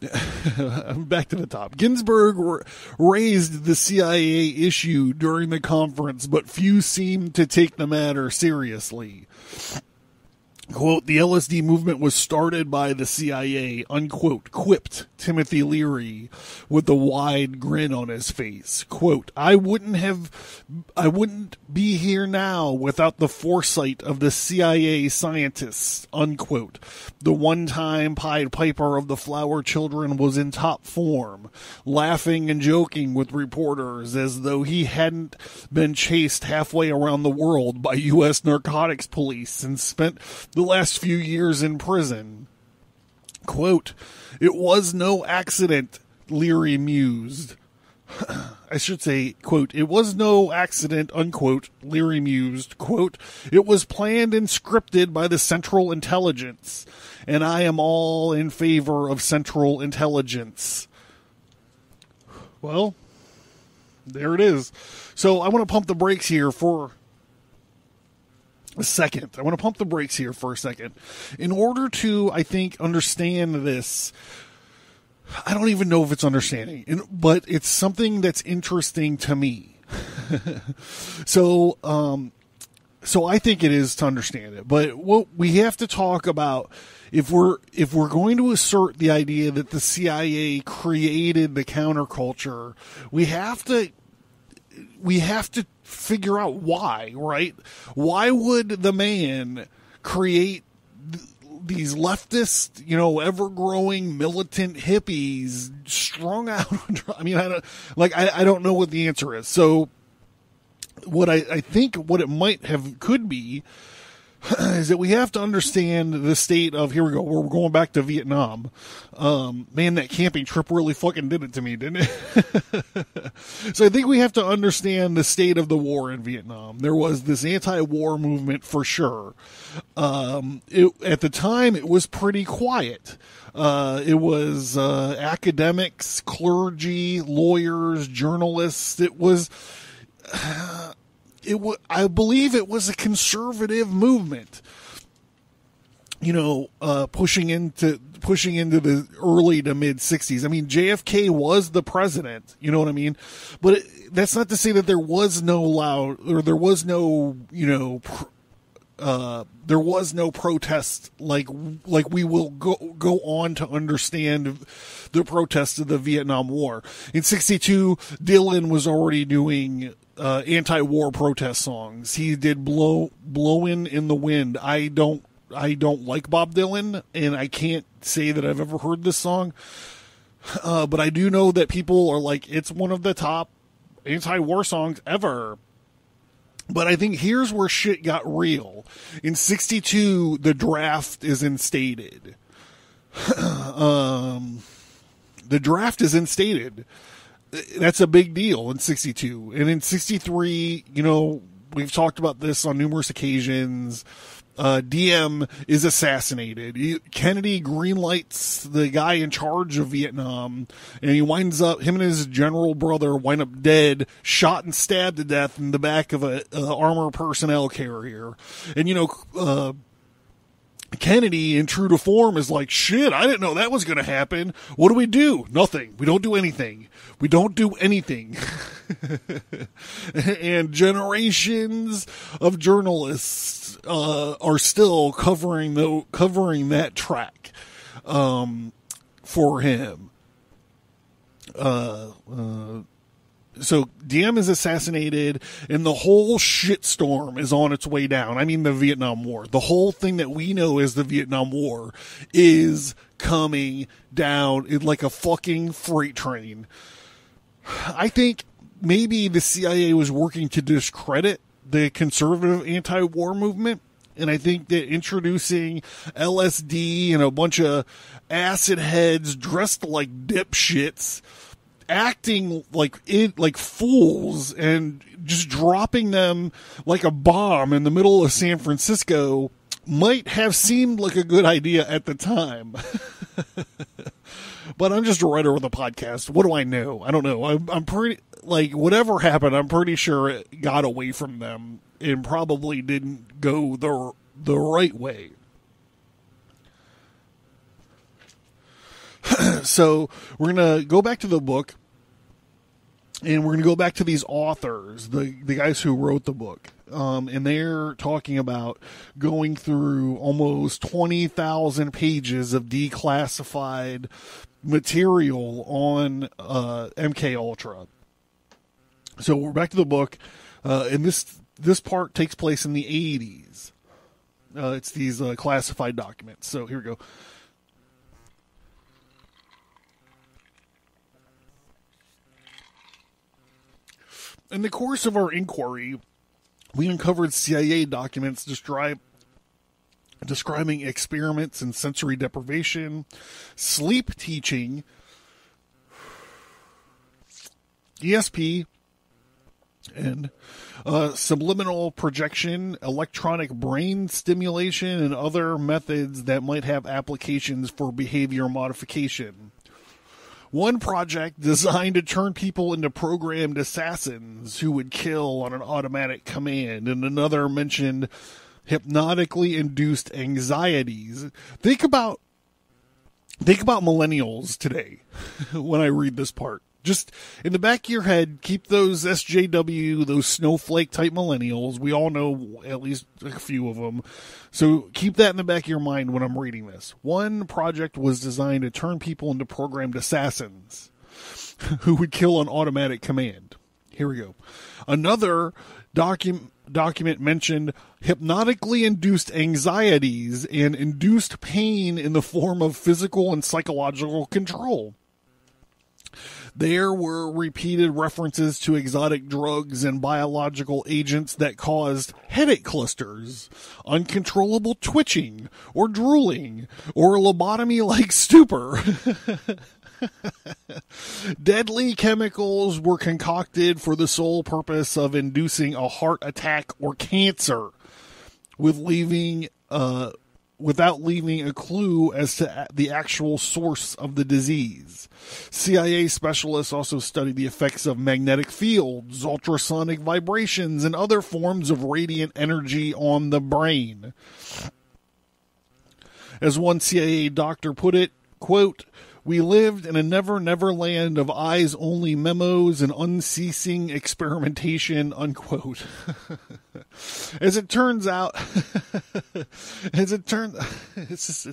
Back to the top. Ginsburg raised the CIA issue during the conference, but few seemed to take the matter seriously. Quote, the LSD movement was started by the CIA, unquote, quipped Timothy Leary with a wide grin on his face. Quote, I wouldn't be here now without the foresight of the CIA scientists, unquote. The one-time Pied Piper of the Flower Children was in top form, laughing and joking with reporters as though he hadn't been chased halfway around the world by U.S. narcotics police and spent the last few years in prison. Quote, it was no accident, Leary mused. I should say, quote, it was no accident, unquote, Leary mused, quote, it was planned and scripted by the Central Intelligence, and I am all in favor of Central Intelligence. Well, there it is. So I want to pump the brakes here for a second. I want to pump the brakes here for a second. In order to, I think, understand this, I don't even know if it's understanding, but it's something that's interesting to me. So I think it is to understand it. But what we have to talk about, if we're going to assert the idea that the CIA created the counterculture, we have to figure out why, right? Why would the man create these leftist, ever-growing militant hippies strung out? I mean, I don't know what the answer is. So what I think what it could be is that we have to understand the state of, here we go, we're going back to Vietnam. Man, that camping trip really fucking did it to me, didn't it? So I think we have to understand the state of the war in Vietnam. There was this anti-war movement for sure. At the time, it was pretty quiet. It was academics, clergy, lawyers, journalists. I believe it was a conservative movement, pushing into the early to mid 60s. I mean, JFK was the president, you know what I mean? But that's not to say that there was no there was no protest like we will go on to understand the protests of the Vietnam War. In 62, Dylan was already doing anti-war protest songs. He did Blowin' in the Wind. I don't like Bob Dylan, and I can't say that I've ever heard this song. But I do know that people are like, it's one of the top anti-war songs ever. But I think here's where shit got real. In 62, the draft is instated. The draft is instated. That's a big deal in 62. And in 63, we've talked about this on numerous occasions. Diem is assassinated. Kennedy greenlights the guy in charge of Vietnam, and he winds up, him and his general brother wind up dead, shot and stabbed to death in the back of a armor personnel carrier. And, Kennedy, in true to form, is like, shit, I didn't know that was going to happen. What do we do? Nothing. We don't do anything. We don't do anything. And generations of journalists are still covering that track for him. So Diem is assassinated, and the whole shitstorm is on its way down. I mean, the Vietnam War. The whole thing that we know as the Vietnam War is coming down in like a fucking freight train. I think maybe the CIA was working to discredit the conservative anti-war movement. And I think that introducing LSD and a bunch of acid heads dressed like dipshits, acting like fools, and just dropping them like a bomb in the middle of San Francisco might have seemed like a good idea at the time. But I'm just a writer with a podcast. What do I know? I don't know. I'm pretty, whatever happened, I'm pretty sure it got away from them and probably didn't go the right way. So we're going to go back to the book, and we're going to go back to these authors, the guys who wrote the book. And they're talking about going through almost 20,000 pages of declassified material on MK Ultra. So we're back to the book, and this part takes place in the 80s. It's these classified documents. So here we go. In the course of our inquiry, we uncovered CIA documents describing experiments in sensory deprivation, sleep teaching, ESP, and subliminal projection, electronic brain stimulation, and other methods that might have applications for behavior modification. One project designed to turn people into programmed assassins who would kill on an automatic command, and another mentioned hypnotically induced anxieties. Think about millennials today when I read this part. Just in the back of your head, keep those SJW, those snowflake type millennials. We all know at least a few of them. So keep that in the back of your mind when I'm reading this. One project was designed to turn people into programmed assassins who would kill on automatic command. Here we go. Another document mentioned hypnotically induced anxieties and induced pain in the form of physical and psychological control. There were repeated references to exotic drugs and biological agents that caused headache clusters, uncontrollable twitching, or drooling, or lobotomy-like stupor. Deadly chemicals were concocted for the sole purpose of inducing a heart attack or cancer, without leaving a clue as to the actual source of the disease. CIA specialists also studied the effects of magnetic fields, ultrasonic vibrations, and other forms of radiant energy on the brain. As one CIA doctor put it, quote, "We lived in a never land of eyes-only memos and unceasing experimentation," unquote. It's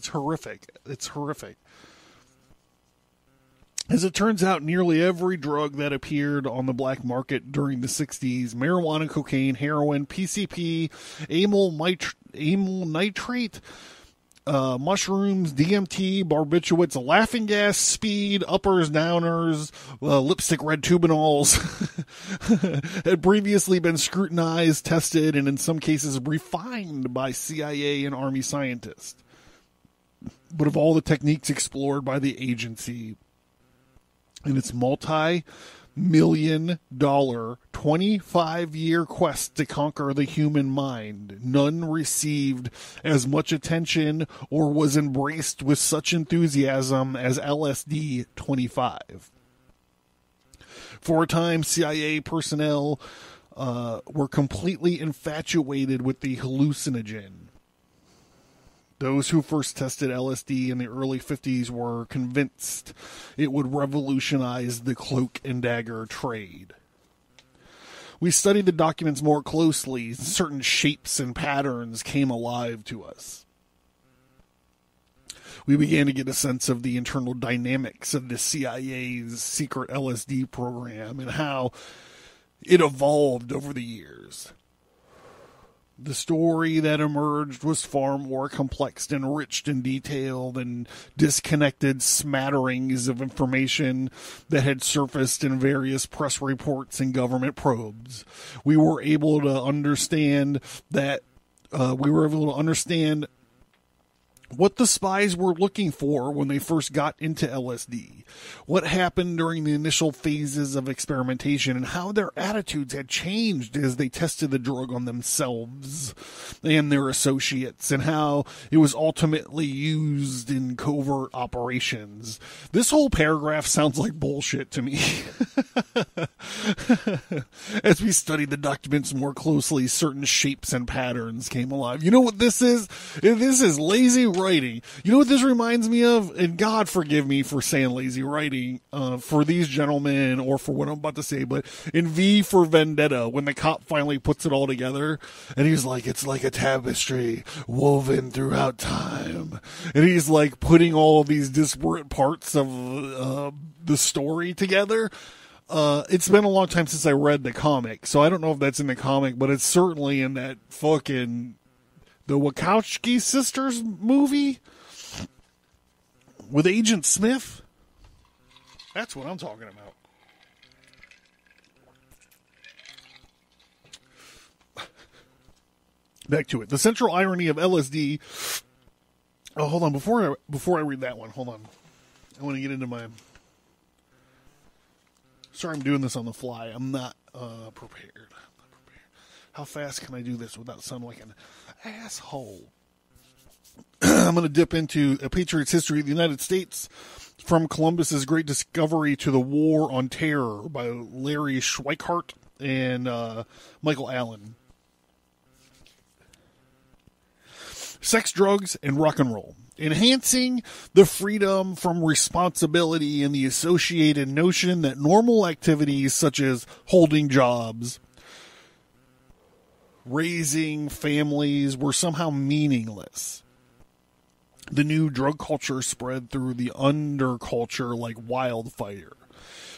horrific. It's horrific. As it turns out, nearly every drug that appeared on the black market during the 60s, marijuana, cocaine, heroin, PCP, amyl nitrate, mushrooms, DMT, barbiturates, laughing gas, speed, uppers, downers, lipstick red tubinols had previously been scrutinized, tested, and in some cases refined by CIA and Army scientists. But of all the techniques explored by the agency in its million 25-year quest to conquer the human mind. None received as much attention or was embraced with such enthusiasm as LSD 25. For a time, CIA personnel were completely infatuated with the hallucinogen. Those who first tested LSD in the early 50s were convinced it would revolutionize the cloak and dagger trade. We studied the documents more closely. Certain shapes and patterns came alive to us. We began to get a sense of the internal dynamics of the CIA's secret LSD program and how it evolved over the years. The story that emerged was far more complex and enriched in detail than disconnected smatterings of information that had surfaced in various press reports and government probes. We were able to understand what the spies were looking for when they first got into LSD, what happened during the initial phases of experimentation, and how their attitudes had changed as they tested the drug on themselves and their associates, and how it was ultimately used in covert operations. This whole paragraph sounds like bullshit to me. As we studied the documents more closely, certain shapes and patterns came alive. You know what this is? This is lazy writing. You know what this reminds me of? And God forgive me for saying lazy writing for these gentlemen or for what I'm about to say, but in V for Vendetta, when the cop finally puts it all together and he's like, it's like a tapestry woven throughout time. And he's like putting all of these disparate parts of the story together. It's been a long time since I read the comic, so I don't know if that's in the comic, but it's certainly in that fucking the Wachowski sisters movie with Agent Smith. That's what I'm talking about. Back to it. The central irony of LSD. Oh, hold on. Before I read that one, hold on. I want to get into my. Sorry, I'm doing this on the fly. I'm not prepared. How fast can I do this without sounding like an asshole? I'm going to dip into A Patriot's History of the United States, from Columbus's Great Discovery to the War on Terror by Larry Schweikart and Michael Allen. Sex, drugs, and rock and roll. Enhancing the freedom from responsibility and the associated notion that normal activities such as holding jobs, raising families were somehow meaningless. The new drug culture spread through the underculture like wildfire.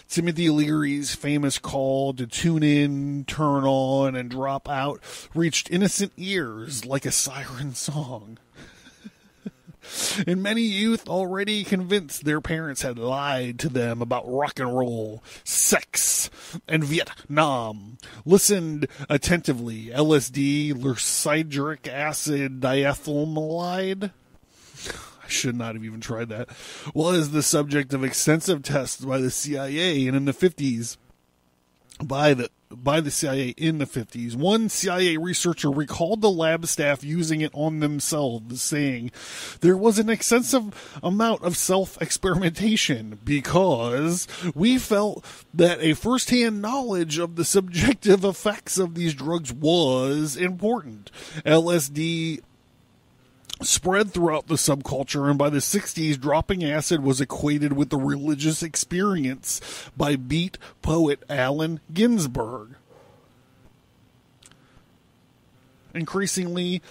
Timothy Leary's famous call to tune in, turn on, and drop out reached innocent ears like a siren song. And many youth, already convinced their parents had lied to them about rock and roll, sex, and Vietnam, listened attentively. LSD, lysergic acid diethylmalide, I should not have even tried that, was the subject of extensive tests by the CIA, and in the 50s, by the CIA in the 50s. One CIA researcher recalled the lab staff using it on themselves, saying there was an extensive amount of self-experimentation because we felt that a first-hand knowledge of the subjective effects of these drugs was important. LSD spread throughout the subculture, and by the 60s, dropping acid was equated with the religious experience by beat poet Allen Ginsberg. Increasingly,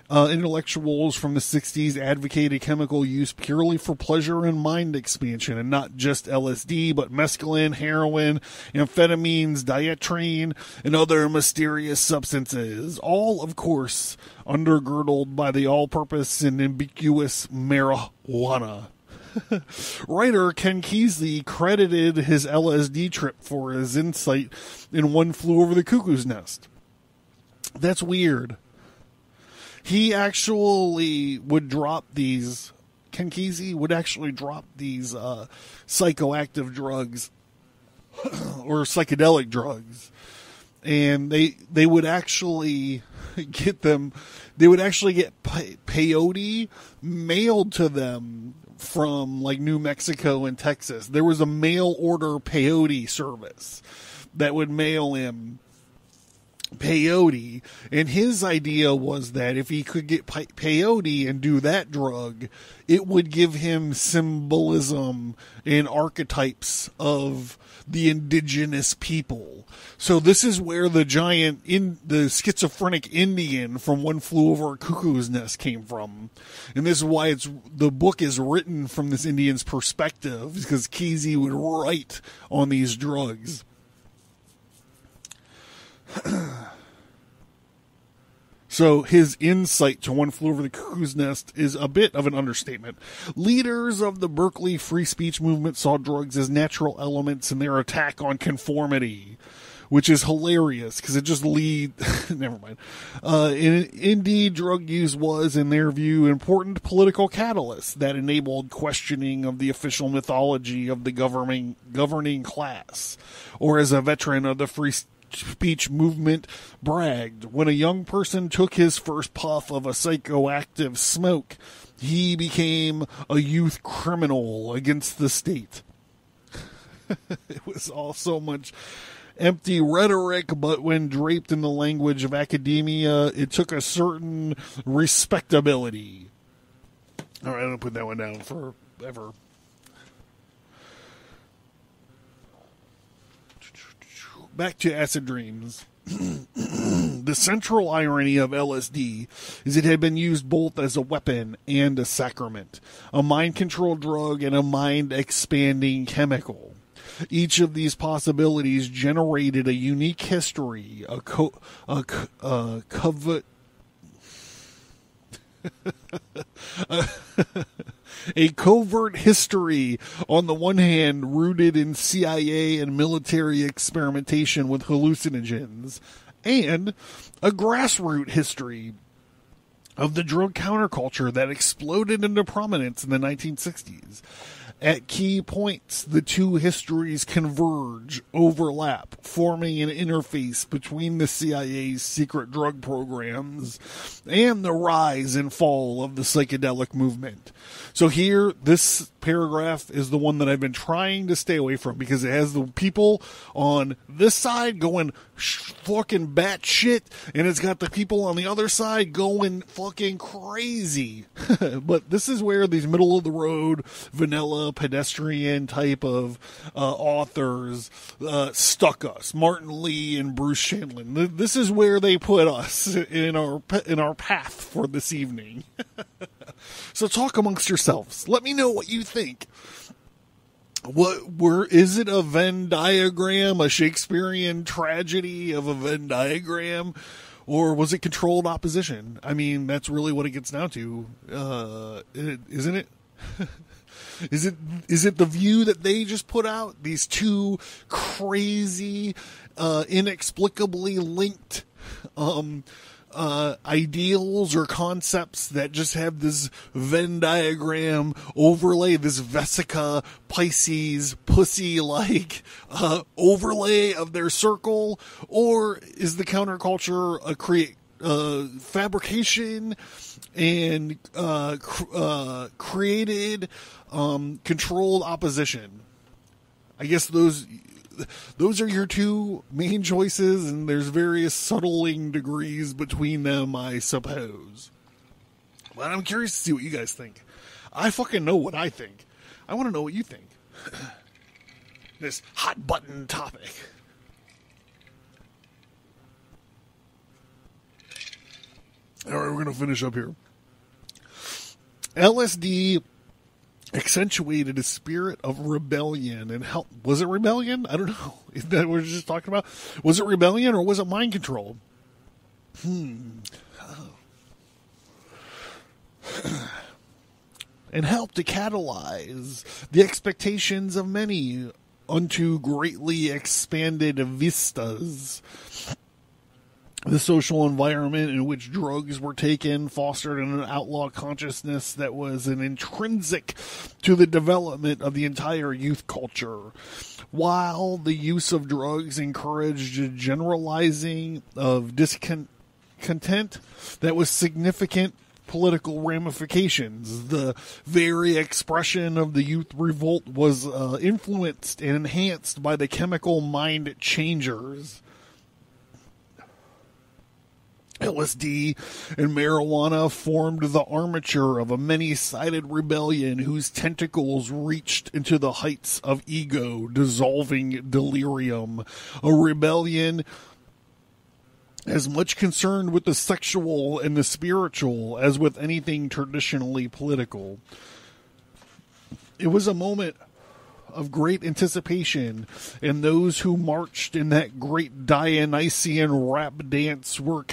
intellectuals from the 60s advocated chemical use purely for pleasure and mind expansion, and not just LSD, but mescaline, heroin, amphetamines, dietrine, and other mysterious substances, all, of course, undergirdled by the all-purpose and ambiguous marijuana. Writer Ken Kesey credited his LSD trip for his insight in One Flew Over the Cuckoo's Nest. That's weird. He actually would drop these, Ken Kesey would actually drop these psychoactive drugs or psychedelic drugs. And they would actually get them, they would actually get peyote mailed to them from like New Mexico and Texas. There was a mail order peyote service that would mail him peyote, and his idea was that if he could get peyote and do that drug, it would give him symbolism and archetypes of the indigenous people. So this is where the the schizophrenic Indian from One Flew Over a Cuckoo's Nest came from. And this is why the book is written from this Indian's perspective, because Kesey would write on these drugs. So his insight to One Flew Over the Cuckoo's Nest is a bit of an understatement. Leaders of the Berkeley free speech movement saw drugs as natural elements in their attack on conformity, which is hilarious because it just never mind. Indeed, drug use was, in their view, an important political catalyst that enabled questioning of the official mythology of the governing class. Or as a veteran of the free speech movement bragged, when a young person took his first puff of a psychoactive smoke, he became a youth criminal against the state. It was all so much empty rhetoric, but when draped in the language of academia, it took a certain respectability. All right, I'm going to put that one down forever. Back to acid dreams. The central irony of LSD is it had been used both as a weapon and a sacrament, a mind-control drug and a mind-expanding chemical. Each of these possibilities generated a unique history, a covert history, on the one hand, rooted in CIA and military experimentation with hallucinogens, and a grassroots history of the drug counterculture that exploded into prominence in the 1960s. At key points, the two histories converge, overlap, forming an interface between the CIA's secret drug programs and the rise and fall of the psychedelic movement. So here, this paragraph is the one that I've been trying to stay away from because it has the people on this side going fucking batshit, and it's got the people on the other side going fucking crazy. But this is where these middle of the road, vanilla, pedestrian type of authors stuck us. Martin Lee and Bruce Shandlin. This is where they put us in our path for this evening. So talk amongst yourselves. Let me know what you think. Is it a Venn diagram, a Shakespearean tragedy of a Venn diagram, or was it controlled opposition? I mean, that's really what it gets down to, isn't it? Is it the view that they just put out? These two crazy, inexplicably linked ideals or concepts that just have this Venn diagram overlay, this Vesica Pisces pussy-like overlay of their circle? Or is the counterculture a fabrication and created controlled opposition? I guess those are your two main choices, and there's various subtling degrees between them, I suppose. But I'm curious to see what you guys think. I fucking know what I think. I want to know what you think. This hot button topic. All right, we're going to finish up here. LSD accentuated a spirit of rebellion and help. Was it rebellion? I don't know. Is that what we're just talking about? Was it rebellion or was it mind control? And helped to catalyze the expectations of many unto greatly expanded vistas The social environment in which drugs were taken fostered an outlaw consciousness that was an intrinsic to the development of the entire youth culture. While the use of drugs encouraged a generalizing of discontent that was significant political ramifications. The very expression of the youth revolt was influenced and enhanced by the chemical mind changers. LSD and marijuana formed the armature of a many-sided rebellion whose tentacles reached into the heights of ego-dissolving delirium. A rebellion as much concerned with the sexual and the spiritual as with anything traditionally political. It was a moment of great anticipation, and those who marched in that great Dionysian rap dance were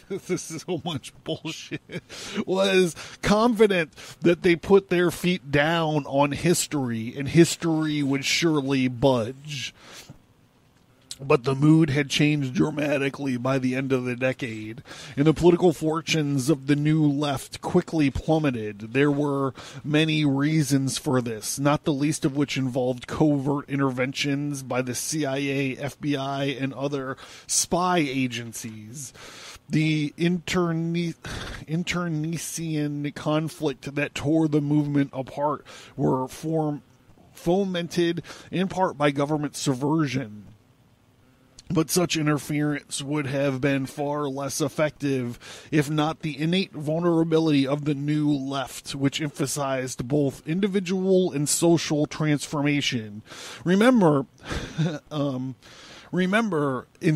this is so much bullshit, was confident that they put their feet down on history, and history would surely budge. But the mood had changed dramatically by the end of the decade, and the political fortunes of the new left quickly plummeted. There were many reasons for this, not the least of which involved covert interventions by the CIA, FBI, and other spy agencies. The internecine conflict that tore the movement apart were fomented in part by government subversion. But such interference would have been far less effective if not the innate vulnerability of the new left, which emphasized both individual and social transformation. Remember, in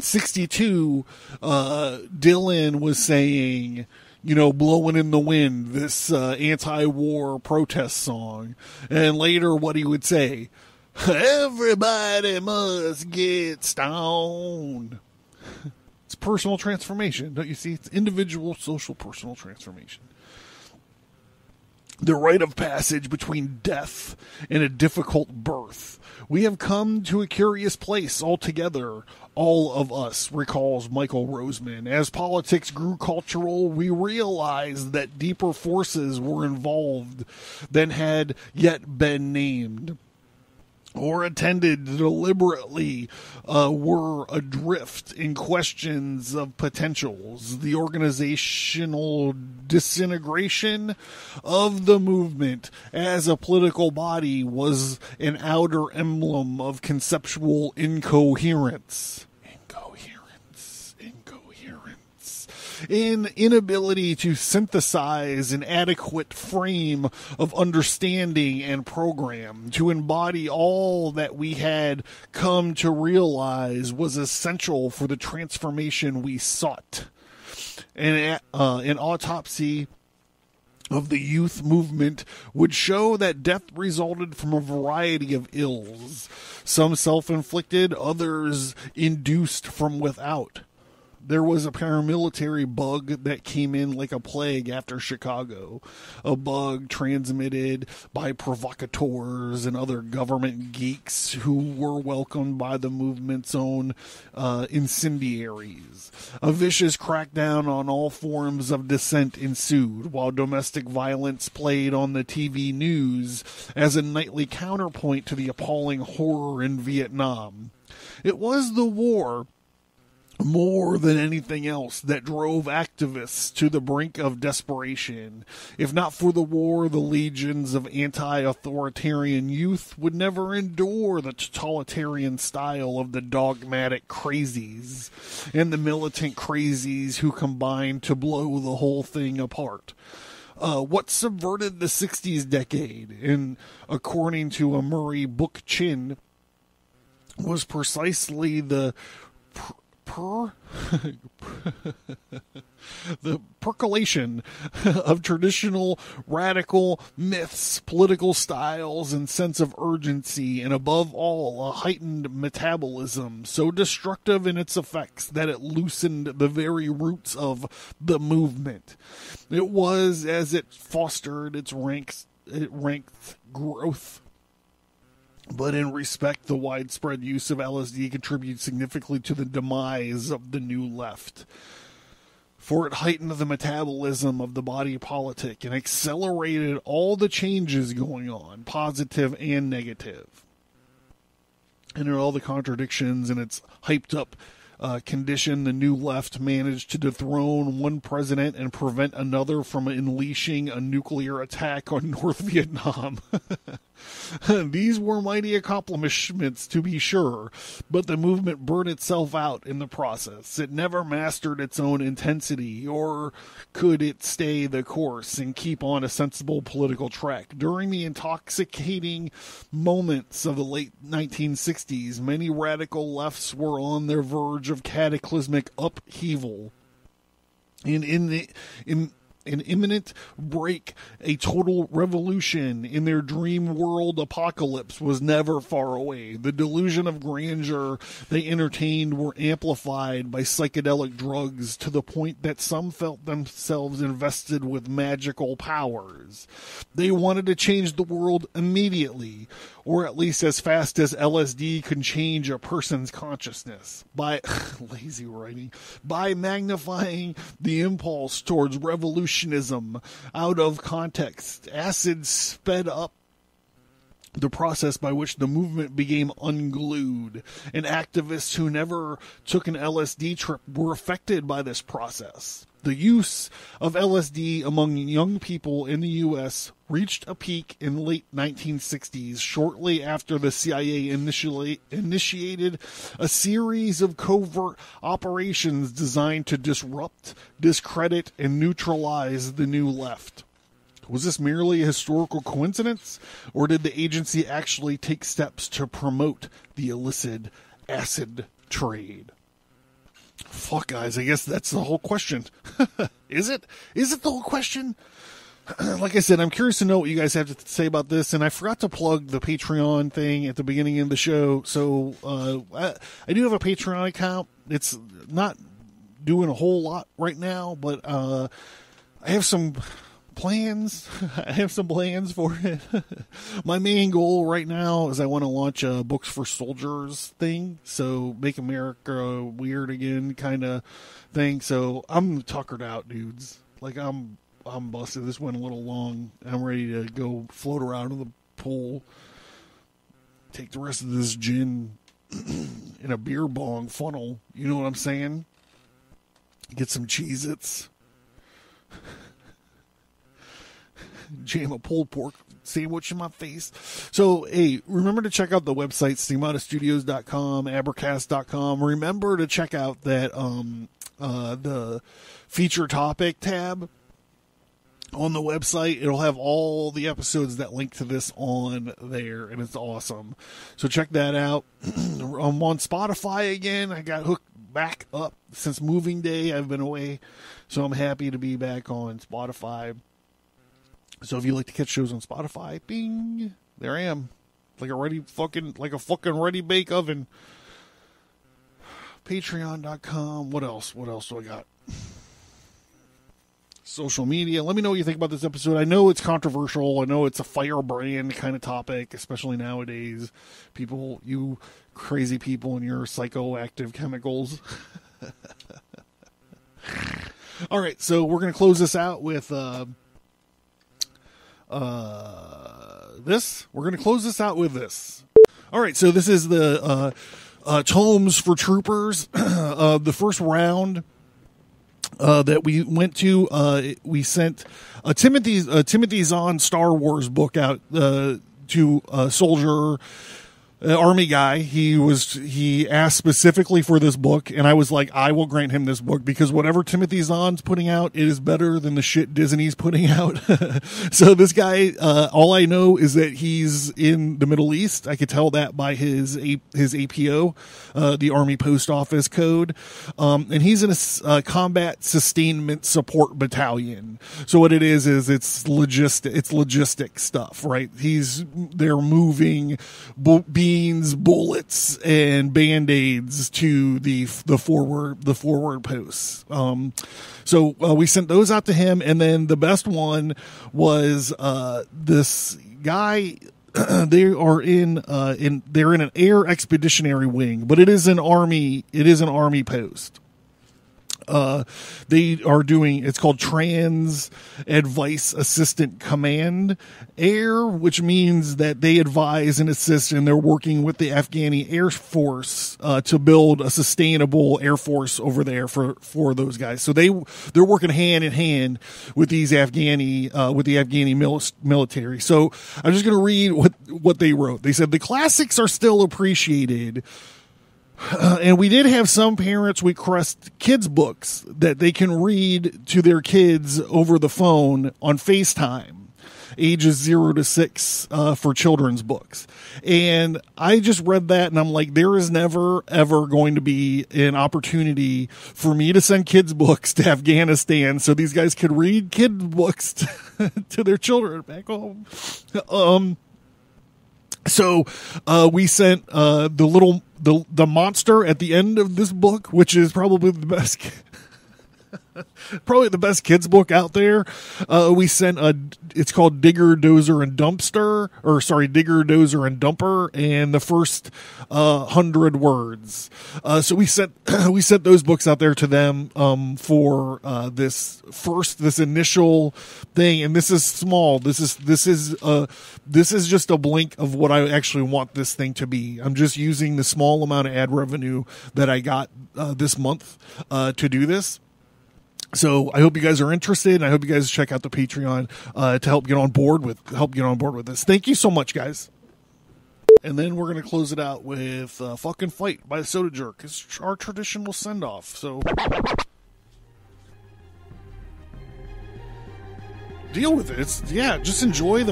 62, Dylan was saying, Blowing in the Wind, this anti-war protest song. And later what he would say, everybody must get stoned. It's personal transformation, don't you see? It's individual, social, personal transformation. The rite of passage between death and a difficult birth. We have come to a curious place altogether, all of us, recalls Michael Roseman. As politics grew cultural, we realized that deeper forces were involved than had yet been named or attended deliberately, were adrift in questions of potentials. The organizational disintegration of the movement as a political body was an outer emblem of conceptual incoherence. An inability to synthesize an adequate frame of understanding and program, to embody all that we had come to realize was essential for the transformation we sought. An autopsy of the youth movement would show that death resulted from a variety of ills, some self-inflicted, others induced from without. There was a paramilitary bug that came in like a plague after Chicago, a bug transmitted by provocateurs and other government geeks who were welcomed by the movement's own incendiaries. A vicious crackdown on all forms of dissent ensued, while domestic violence played on the TV news as a nightly counterpoint to the appalling horror in Vietnam. It was the war, more than anything else, that drove activists to the brink of desperation. If not for the war, the legions of anti-authoritarian youth would never endure the totalitarian style of the dogmatic crazies and the militant crazies who combined to blow the whole thing apart. What subverted the 60s decade, and according to a Murray Book-Chin, was precisely the percolation of traditional radical myths, political styles, and sense of urgency, and above all, a heightened metabolism so destructive in its effects that it loosened the very roots of the movement. It was as it fostered its ranked growth But in respect, the widespread use of LSD contributed significantly to the demise of the New Left. For it heightened the metabolism of the body politic and accelerated all the changes going on, positive and negative. And in all the contradictions and its hyped up condition, the New Left managed to dethrone one president and prevent another from unleashing a nuclear attack on North Vietnam. These were mighty accomplishments, to be sure, but the movement burned itself out in the process. It never mastered its own intensity, or could it stay the course and keep on a sensible political track. During the intoxicating moments of the late 1960s, many radical lefts were on their verge of cataclysmic upheaval. An imminent break, a total revolution in their dream world apocalypse was never far away. The delusion of grandeur they entertained were amplified by psychedelic drugs to the point that some felt themselves invested with magical powers. They wanted to change the world immediately, or at least as fast as LSD can change a person's consciousness, by lazy writing, by magnifying the impulse towards revolutionism out of context. Acid sped up the process by which the movement became unglued, and activists who never took an LSD trip were affected by this process. The use of LSD among young people in the U.S. reached a peak in late 1960s, shortly after the CIA initiated a series of covert operations designed to disrupt, discredit, and neutralize the New Left. Was this merely a historical coincidence, or did the agency actually take steps to promote the illicit acid trade? Fuck, guys, I guess that's the whole question. Is it? Is it the whole question? Like I said, I'm curious to know what you guys have to say about this, and I forgot to plug the Patreon thing at the beginning of the show. So I do have a Patreon account. It's not doing a whole lot right now, but I have some plans. I have some plans for it. My main goal right now is I want to launch a Books for Soldiers thing, so Make America Weird Again kind of thing. So I'm tuckered out, dudes. Like I'm busted. This went a little long. I'm ready to go float around in the pool, take the rest of this gin in a beer bong funnel. You know what I'm saying? Get some Cheez-Its. Jam a pulled pork sandwich in my face. So, hey, remember to check out the website, stigmatastudios.com, abercast.com. Remember to check out that the feature topic tab on the website. It'll have all the episodes that link to this on there, and it's awesome. So check that out. I'm on Spotify again. I got hooked back up since moving day. I've been away, so I'm happy to be back on Spotify. So if you like to catch shows on Spotify, bing, there I am. Like a fucking ready bake oven. Patreon.com. What else do I got? Social media. Let me know what you think about this episode. I know it's controversial. I know it's a firebrand kind of topic, especially nowadays. People, you crazy people and your psychoactive chemicals. All right, so we're going to close this out with this. We're going to close this out with this. All right, so this is the Tomes for Troopers. The first round that we went to, we sent Timothy Zahn Star Wars book out to a soldier, army guy. He asked specifically for this book, and I was like, I will grant him this book, because whatever Timothy Zahn's putting out, it is better than the shit Disney's putting out. So this guy, all I know is that he's in the Middle East. I could tell that by his APO, the Army Post Office code. And he's in a combat sustainment support battalion. So what it is it's logistic stuff, right? They're moving beans, bullets, and Band-Aids to the forward posts. So we sent those out to him, and then the best one was this guy they are they're in an air expeditionary wing, but it is an army post. They are doing, it's called Trans Advice Assistant Command Air, which means that they advise and assist, and they're working with the Afghani Air Force to build a sustainable Air Force over there for those guys. So they're working hand in hand with these Afghani military. So I'm just going to read what they wrote. They said the classics are still appreciated. And we did have some parents request kids' books that they can read to their kids over the phone on FaceTime, ages 0 to 6, for children's books. And I just read that and I'm like, there is never, ever going to be an opportunity for me to send kids' books to Afghanistan so these guys could read kids' books to their children back home. So we sent the monster at the end of this book, which is probably the best probably the best kids book out there. We sent it's called Digger, Dozer, and Dumper, and the first 100 words. So we sent those books out there to them for this initial thing, and this is small. This is just a blink of what I actually want this thing to be. I'm just using the small amount of ad revenue that I got this month to do this. So I hope you guys are interested, and I hope you guys check out the Patreon to help get on board with this. Thank you so much, guys. And then we're gonna close it out with "Fucking Fight" by Soda Jerk. It's our traditional send off. So deal with it. Just enjoy it.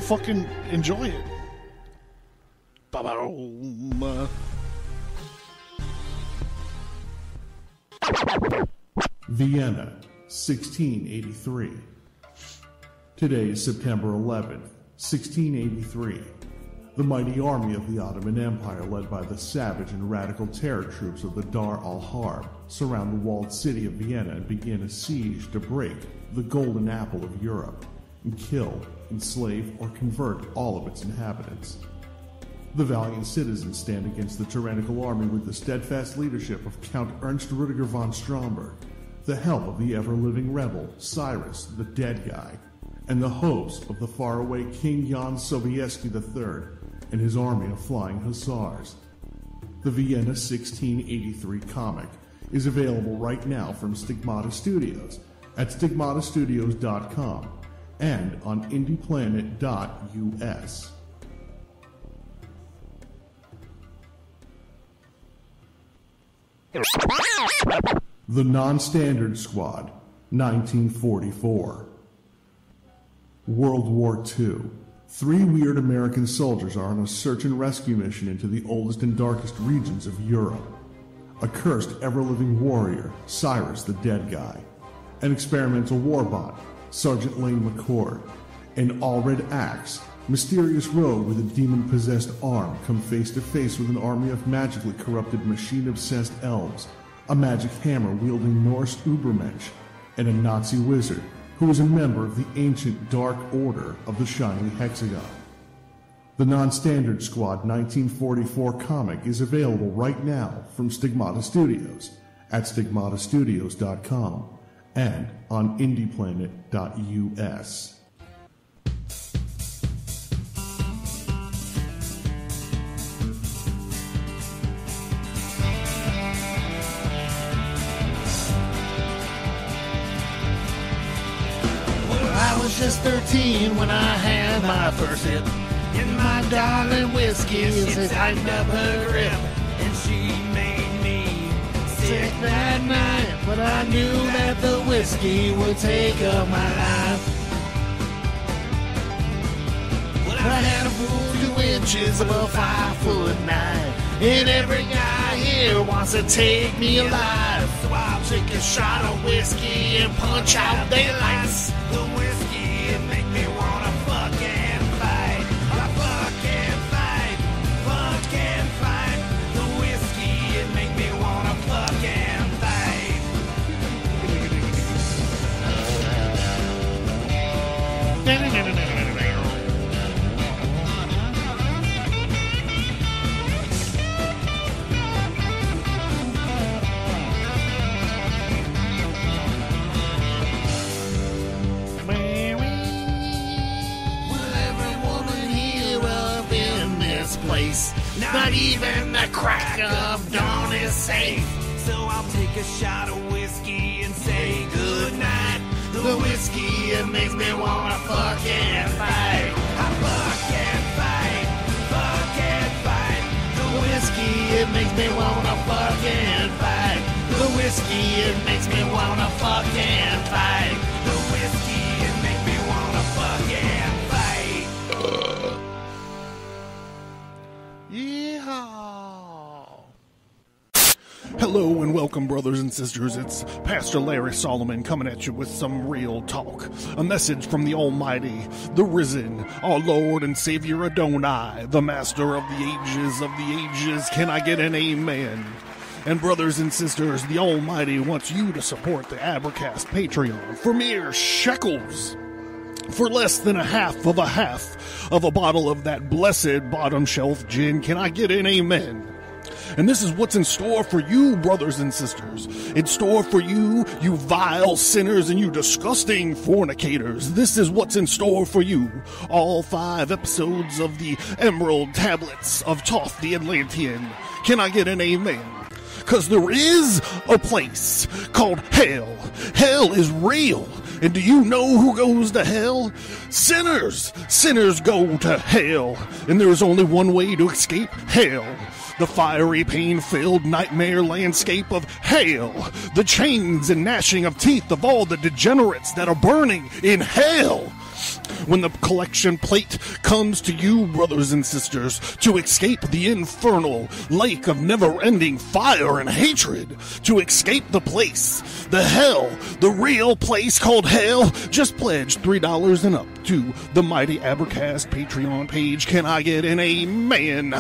Ba-ba-dum. Vienna, 1683. Today is September 11th, 1683. The mighty army of the Ottoman Empire, led by the savage and radical terror troops of the Dar al-Harb, surround the walled city of Vienna and begin a siege to break the golden apple of Europe and kill, enslave, or convert all of its inhabitants. The valiant citizens stand against the tyrannical army with the steadfast leadership of Count Ernst Rudiger von Stromberg, the help of the ever-living rebel Cyrus the Dead Guy, and the hopes of the faraway King Jan Sobieski III and his army of flying hussars. The Vienna 1683 comic is available right now from Stigmata Studios at stigmatastudios.com and on indieplanet.us. The Non-Standard Squad, 1944. World War II. 3 weird American soldiers are on a search and rescue mission into the oldest and darkest regions of Europe. A cursed, ever-living warrior, Cyrus the Dead Guy. An experimental warbot, Sergeant Lane McCord. An all-red axe, mysterious rogue with a demon-possessed arm, come face-to-face with an army of magically corrupted machine-obsessed elves, a magic hammer-wielding Norse Ubermensch, and a Nazi wizard who is a member of the ancient Dark Order of the Shining Hexagon. The Non-Standard Squad 1944 comic is available right now from Stigmata Studios at stigmatastudios.com and on indieplanet.us. I was just 13 when I had my first hit, and my darling whiskey had tightened up her grip, and she made me sick that night, but I knew that the whiskey would take up my life. Well, I had a fool 2 inches above 5'9", and every guy here wants to take me alive, so I'll take a shot of whiskey and punch out their lights. The whiskey, it make me wanna fucking fight. I fucking fight. The whiskey, it make me wanna fucking fight. place. Not even the crack of dawn is safe. So I'll take a shot of whiskey and say goodnight. The whiskey, it makes me wanna fucking fight. I fucking fight, fucking fight. The whiskey, it makes me wanna fucking fight. The whiskey, it makes me wanna fucking fight. The whiskey, it makes me wanna fucking fight. Yeehaw. Hello and welcome, brothers and sisters. It's Pastor Larry Solomon coming at you with some real talk. A message from the Almighty, the risen, our Lord and Savior Adonai, the Master of the ages. Can I get an amen? And brothers and sisters, the Almighty wants you to support the Abercast Patreon for mere shekels. For less than a half of a bottle of that blessed bottom shelf gin. Can I get an amen? And this is what's in store for you, brothers and sisters. In store for you, you vile sinners and you disgusting fornicators. This is what's in store for you. All 5 episodes of the Emerald Tablets of Toth the Atlantean. Can I get an amen? Because there is a place called hell. Hell is real. And do you know who goes to hell? Sinners! Sinners go to hell. And there is only one way to escape hell. The fiery, pain-filled nightmare landscape of hell. The chains and gnashing of teeth of all the degenerates that are burning in hell. When the collection plate comes to you, brothers and sisters, to escape the infernal lake of never-ending fire and hatred, to escape the place, the hell, the real place called hell, just pledge $3 and up to the Mighty Abercast Patreon page. Can I get an amen?